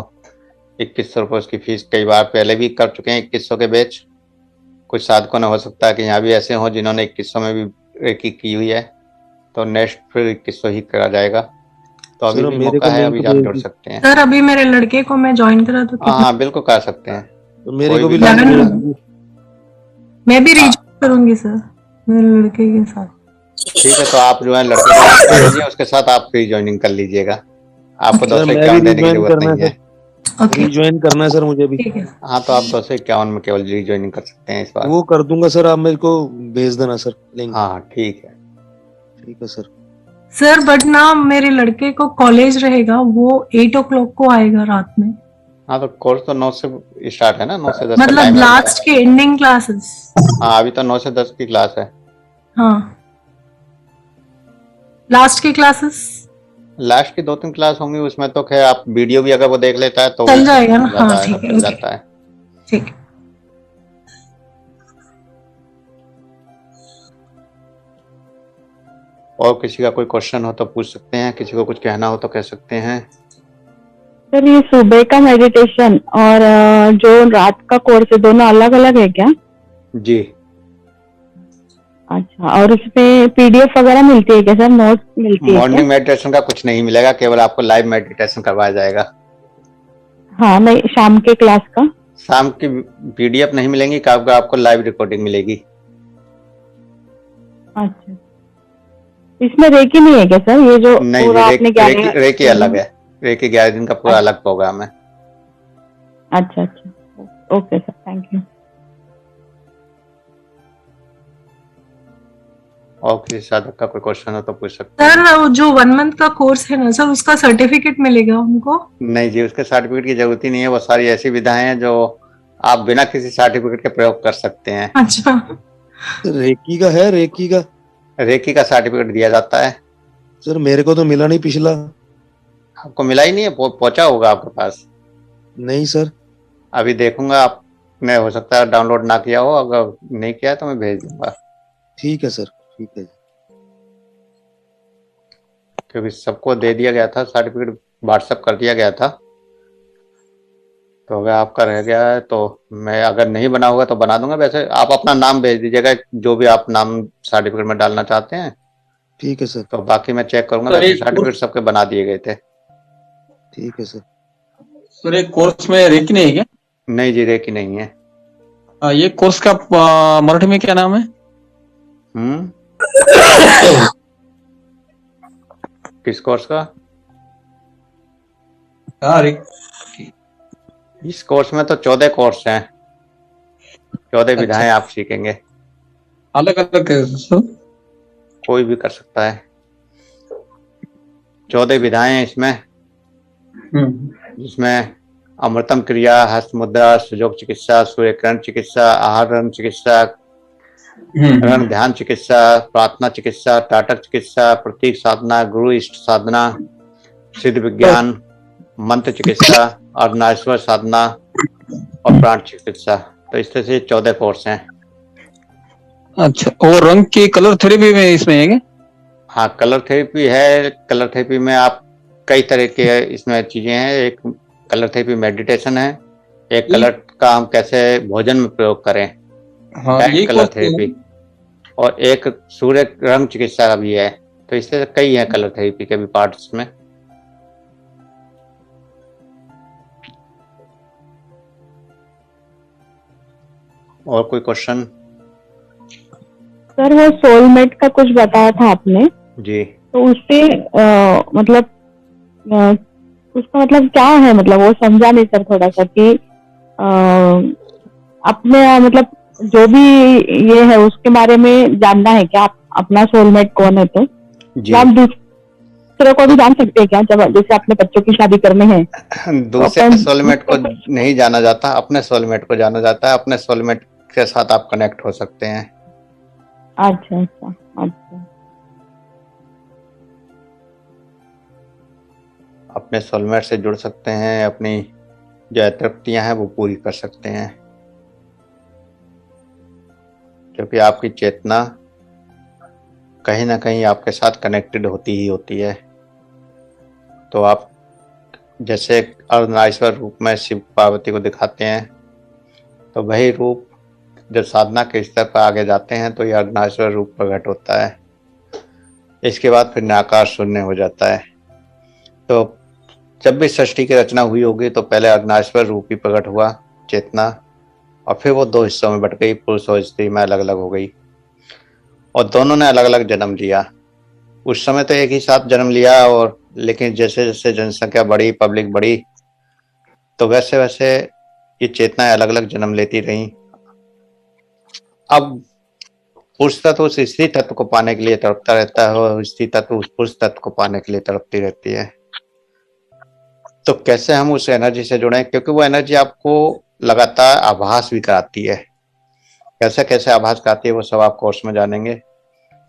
2100 रुपये उसकी फीस। कई बार पहले भी कर चुके हैं 2100 के बैच। कुछ साधकों ने, हो सकता है कि यहाँ भी ऐसे हों जिन्होंने 2100 में भी रेकी की हुई है, तो नेक्स्ट फिर 2100 ही करा जाएगा। तो अभी भी मौका है, अभी आप जुड़ सकते हैं। सर अभी मेरे लड़के को मैं ज्वाइन करा तो हाँ बिल्कुल कर सकते हैं। तो मेरे को भी मैं भी रीजॉइन करूंगी सर मेरे लड़के के साथ। ठीक है, तो आप जो है लड़के को कर लीजिए, उसके साथ आप रीजॉइनिंग कर लीजिएगा। आपको 251 देने की जरूरत नहीं है। रीजॉइन करना है सर मुझे भी। हाँ, तो आप 251 में केवल रीजॉइनिंग कर सकते हैं इस बार। वो कर दूंगा सर, आप मेरे को भेज देना सर लिंक। हाँ ठीक है। ठीक है सर। सर बट ना मेरे लड़के को कॉलेज रहेगा, वो 8 o'clock को आएगा रात में। हाँ, तो कोर्स तो 9 से स्टार्ट है ना, 9 से 10 मतलब लास्ट के एंडिंग क्लासेस। हाँ, अभी तो 9 से 10 की क्लास है। हाँ, लास्ट की क्लासेस, लास्ट की 2-3 क्लास होंगी, उसमें तो खैर आप वीडियो भी अगर वो देख लेता है तो चल जाएगा ना। हाँ ठीक है, जाता है। ठीक है। और किसी का कोई क्वेश्चन हो तो पूछ सकते हैं, किसी को कुछ कहना हो तो कह सकते हैं। सर ये सुबह का मेडिटेशन और जो रात का कोर्स है दोनों अलग अलग है क्या? जी, अच्छा, और उसमें पीडीएफ वगैरह मिलती है क्या सर? नोट्स मिलती है क्या? मॉर्निंग मेडिटेशन का कुछ नहीं मिलेगा, केवल आपको लाइव मेडिटेशन करवाया जाएगा। हाँ नहीं, शाम के क्लास का। शाम की पीडीएफ नहीं मिलेंगी, आपको लाइव रिकॉर्डिंग मिलेगी। अच्छा, इसमें रेकी नहीं है क्या सर? ये जो नहीं, पूरा आपने रेकी अलग है, रेकी 11 दिन का पूरा अलग प्रोग्राम है। अच्छा अच्छा, ओके सर, थैंक यू। और किसी साधक का कोई क्वेश्चन हो तो पूछ सकते हैं। सर वो जो 1 मंथ का कोर्स है ना सर, उसका सर्टिफिकेट मिलेगा उनको? नहीं जी, उसके सर्टिफिकेट की जरूरत ही नहीं है। वो सारी ऐसी विधाएं हैं जो आप बिना किसी सर्टिफिकेट के प्रयोग कर सकते हैं। अच्छा, रेकी का है, रेकी का रेकी का सर्टिफिकेट दिया जाता है। सर मेरे को तो मिला नहीं पिछला। आपको मिला ही नहीं है? पहुंचा होगा आपके पास। नहीं सर। अभी देखूंगा, आपने हो सकता है डाउनलोड ना किया हो, अगर नहीं किया तो मैं भेज दूंगा। ठीक है सर, ठीक है। क्योंकि सबको दे दिया गया था सर्टिफिकेट, व्हाट्सएप कर दिया गया था। तो अगर आपका रह गया है तो मैं, अगर नहीं बना होगा तो बना दूंगा। वैसे आप अपना नाम भेज दीजिएगा, जो भी आप नाम सर्टिफिकेट में डालना चाहते हैं। ठीक है सर। तो बाकी मैं चेक करूंगा। वैसे सर्टिफिकेट सबके बना दिए गए थे। ठीक है सर। सर एक कोर्स में रेकी नहीं है क्या? नहीं जी, रेकी नहीं है। ये कोर्स का मराठी में क्या नाम है? किस कोर्स का? इस कोर्स में तो 14 कोर्स हैं, 14 विधाएं आप सीखेंगे। अलग अलग कोई भी कर सकता है। 14 विधाएं हैं इसमें, जिसमें अमृतम क्रिया, हस्त मुद्रा, सुयोग चिकित्सा, सूर्यकिरण चिकित्सा, आहार रंग चिकित्सा, रण ध्यान चिकित्सा, प्रार्थना चिकित्सा, टाटक चिकित्सा, प्रतीक साधना, गुरु इष्ट साधना, सिद्ध विज्ञान, मंत्र चिकित्सा, अर्धनारीश्वर साधना और प्राण चिकित्सा। तो इस तरह से 14 कोर्स हैं। अच्छा, और रंग की कलर थेरेपी में इसमें है क्या? हाँ, कलर थेरेपी है। कलर थेरेपी में आप कई तरह के इसमें चीजें हैं। एक कलर थेरेपी मेडिटेशन है, एक कलर का हम कैसे भोजन में प्रयोग करें, कलर थेरेपी, और एक सूर्य रंग चिकित्सा भी है। तो इस तरह से कई हैं कलर थेरेपी के भी पार्ट्स में। और कोई क्वेश्चन? सर वो सोलमेट का कुछ बताया था आपने जी, तो उससे मतलब उसका मतलब क्या है? मतलब वो समझा नहीं सर थोड़ा सा कि अपने मतलब जो भी ये है उसके बारे में जानना है क्या? अपना सोलमेट कौन है? तो आप दूसरे को भी जान सकते हैं क्या? जब जैसे अपने बच्चों की शादी करने हैं दूसरे सोलमेट को नहीं जाना जाता, अपने सोलमेट को जाना जाता है। अपने सोलमेट के साथ आप कनेक्ट हो सकते हैं। अच्छा अच्छा अच्छा। अपने सोलमेट से जुड़ सकते हैं, अपनी जो तृप्तियां हैं वो पूरी कर सकते हैं। क्योंकि आपकी चेतना कहीं ना कहीं आपके साथ कनेक्टेड होती ही होती है। तो आप जैसे अर्धनारीश्वर रूप में शिव पार्वती को दिखाते हैं, तो वही रूप जब साधना के स्तर पर आगे जाते हैं तो ये अर्धनारीश्वर रूप प्रकट होता है। इसके बाद फिर निराकार शून्य हो जाता है। तो जब भी सृष्टि की रचना हुई होगी तो पहले अर्धनारीश्वर रूप ही प्रकट हुआ, चेतना, और फिर वो 2 हिस्सों में बट गई, पुरुष और स्त्री में अलग अलग हो गई, और दोनों ने अलग अलग जन्म लिया। उस समय तो एक ही साथ जन्म लिया, और लेकिन जैसे जैसे जनसंख्या बढ़ी, पब्लिक बढ़ी, तो वैसे वैसे ये चेतनाएं अलग अलग जन्म लेती रहीं। अब पुरुष तत्व उस स्त्री तत्व को पाने के लिए तड़पता रहता है, और स्त्री तत्व उस पुरुष तत्व को पाने के लिए तड़पती रहती है। तो कैसे हम उस एनर्जी से जुड़े? क्योंकि वो एनर्जी आपको लगातार आभास भी कराती है। कैसे कैसे आभास कराती है वो सब आप कोर्स में जानेंगे।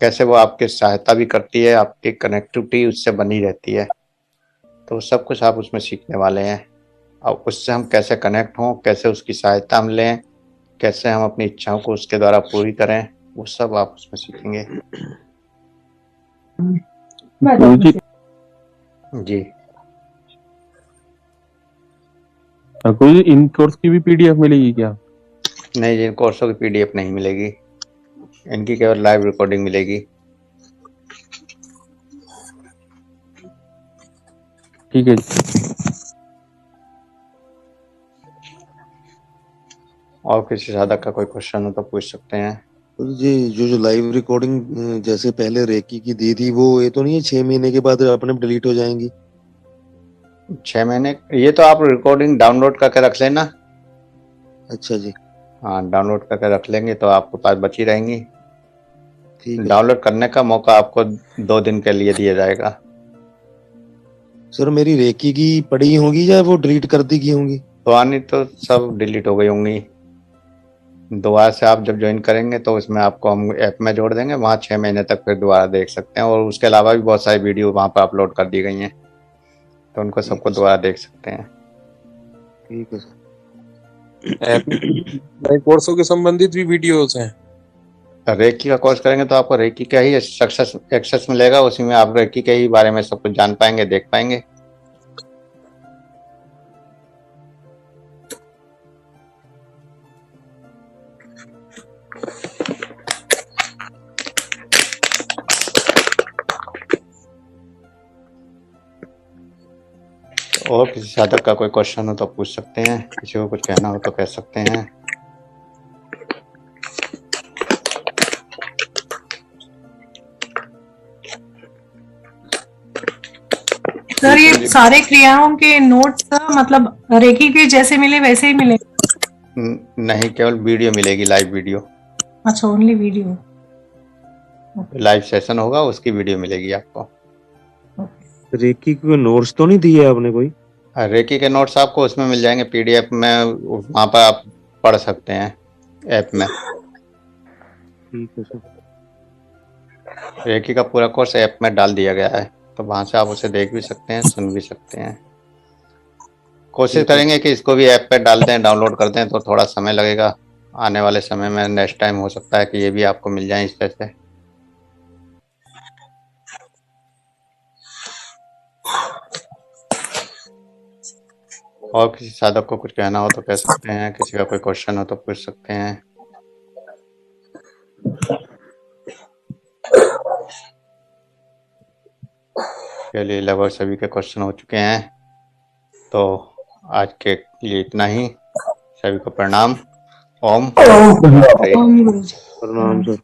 कैसे वो आपकी सहायता भी करती है, आपकी कनेक्टिविटी उससे बनी रहती है। तो सब कुछ आप उसमें सीखने वाले हैं। अब उससे हम कैसे कनेक्ट हों, कैसे उसकी सहायता हम लें, कैसे हम अपनी इच्छाओं को उसके द्वारा पूरी करें, वो सब आप उसमें सीखेंगे। गुरुजी जी। गुरुजी इन कोर्स की भी पीडीएफ मिलेगी क्या? नहीं जी, इन कोर्सों की पीडीएफ नहीं मिलेगी, इनकी केवल लाइव रिकॉर्डिंग मिलेगी। ठीक है जी। और किसी साधक का कोई क्वेश्चन हो तो पूछ सकते हैं। जी, जो लाइव रिकॉर्डिंग जैसे पहले रेकी की दी थी, वो ये तो नहीं है 6 महीने के बाद अपने डिलीट हो जाएंगी? 6 महीने? ये तो आप रिकॉर्डिंग डाउनलोड करके रख लेना। अच्छा जी। हाँ, डाउनलोड करके रख लेंगे तो आपके पास बची रहेंगी। ठीक है। डाउनलोड करने का मौका आपको 2 दिन के लिए दिया जाएगा। सर मेरी रेकी की पड़ी होंगी या वो डिलीट कर दी गई होंगी? पुरानी तो सब डिलीट हो गई होंगी। दोबारा से आप जब ज्वाइन करेंगे तो उसमें आपको हम ऐप में जोड़ देंगे, वहाँ 6 महीने तक फिर दोबारा देख सकते हैं। और उसके अलावा भी बहुत सारी वीडियो वहाँ पर अपलोड कर दी गई हैं, तो उनको सबको दोबारा देख सकते हैं। ठीक है सर। ऐप में कोर्सों के संबंधित भी वीडियोस हैं। रेकी का कोर्स करेंगे तो आपको रेकी का ही सक्सेस एक्सेस मिलेगा, उसी में आप रेकी के ही बारे में सब कुछ जान पाएंगे, देख पाएंगे। और किसी साधक का कोई क्वेश्चन हो तो पूछ सकते हैं, किसी को कुछ कहना हो तो कह सकते हैं। सर ये सारे क्रियाओं के नोट्स मतलब रेकी के जैसे मिले वैसे ही मिले? नहीं, केवल वीडियो मिलेगी, लाइव वीडियो। अच्छा, ओनली वीडियो। लाइव सेशन होगा, उसकी वीडियो मिलेगी आपको। रेकी के नोट्स तो नहीं दिए आपने कोई? रेकी के नोट्स आपको उसमें मिल जाएंगे पीडीएफ में, वहाँ पर आप पढ़ सकते हैं ऐप में। ठीक है सर। रेकी का पूरा कोर्स ऐप में डाल दिया गया है, तो वहाँ से आप उसे देख भी सकते हैं, सुन भी सकते हैं। कोशिश करेंगे कि इसको भी ऐप पे डाल दें, डाउनलोड कर दें, तो थोड़ा समय लगेगा। आने वाले समय में नेक्स्ट टाइम हो सकता है कि ये भी आपको मिल जाए इस तरह से। और किसी साधक को कुछ कहना हो तो कह सकते हैं, किसी का कोई क्वेश्चन हो तो पूछ सकते हैं। चलिए, लगभग सभी के क्वेश्चन हो चुके हैं, तो आज के लिए इतना ही। सभी को प्रणाम। ओम ओम गुरुजी। प्रणाम सर।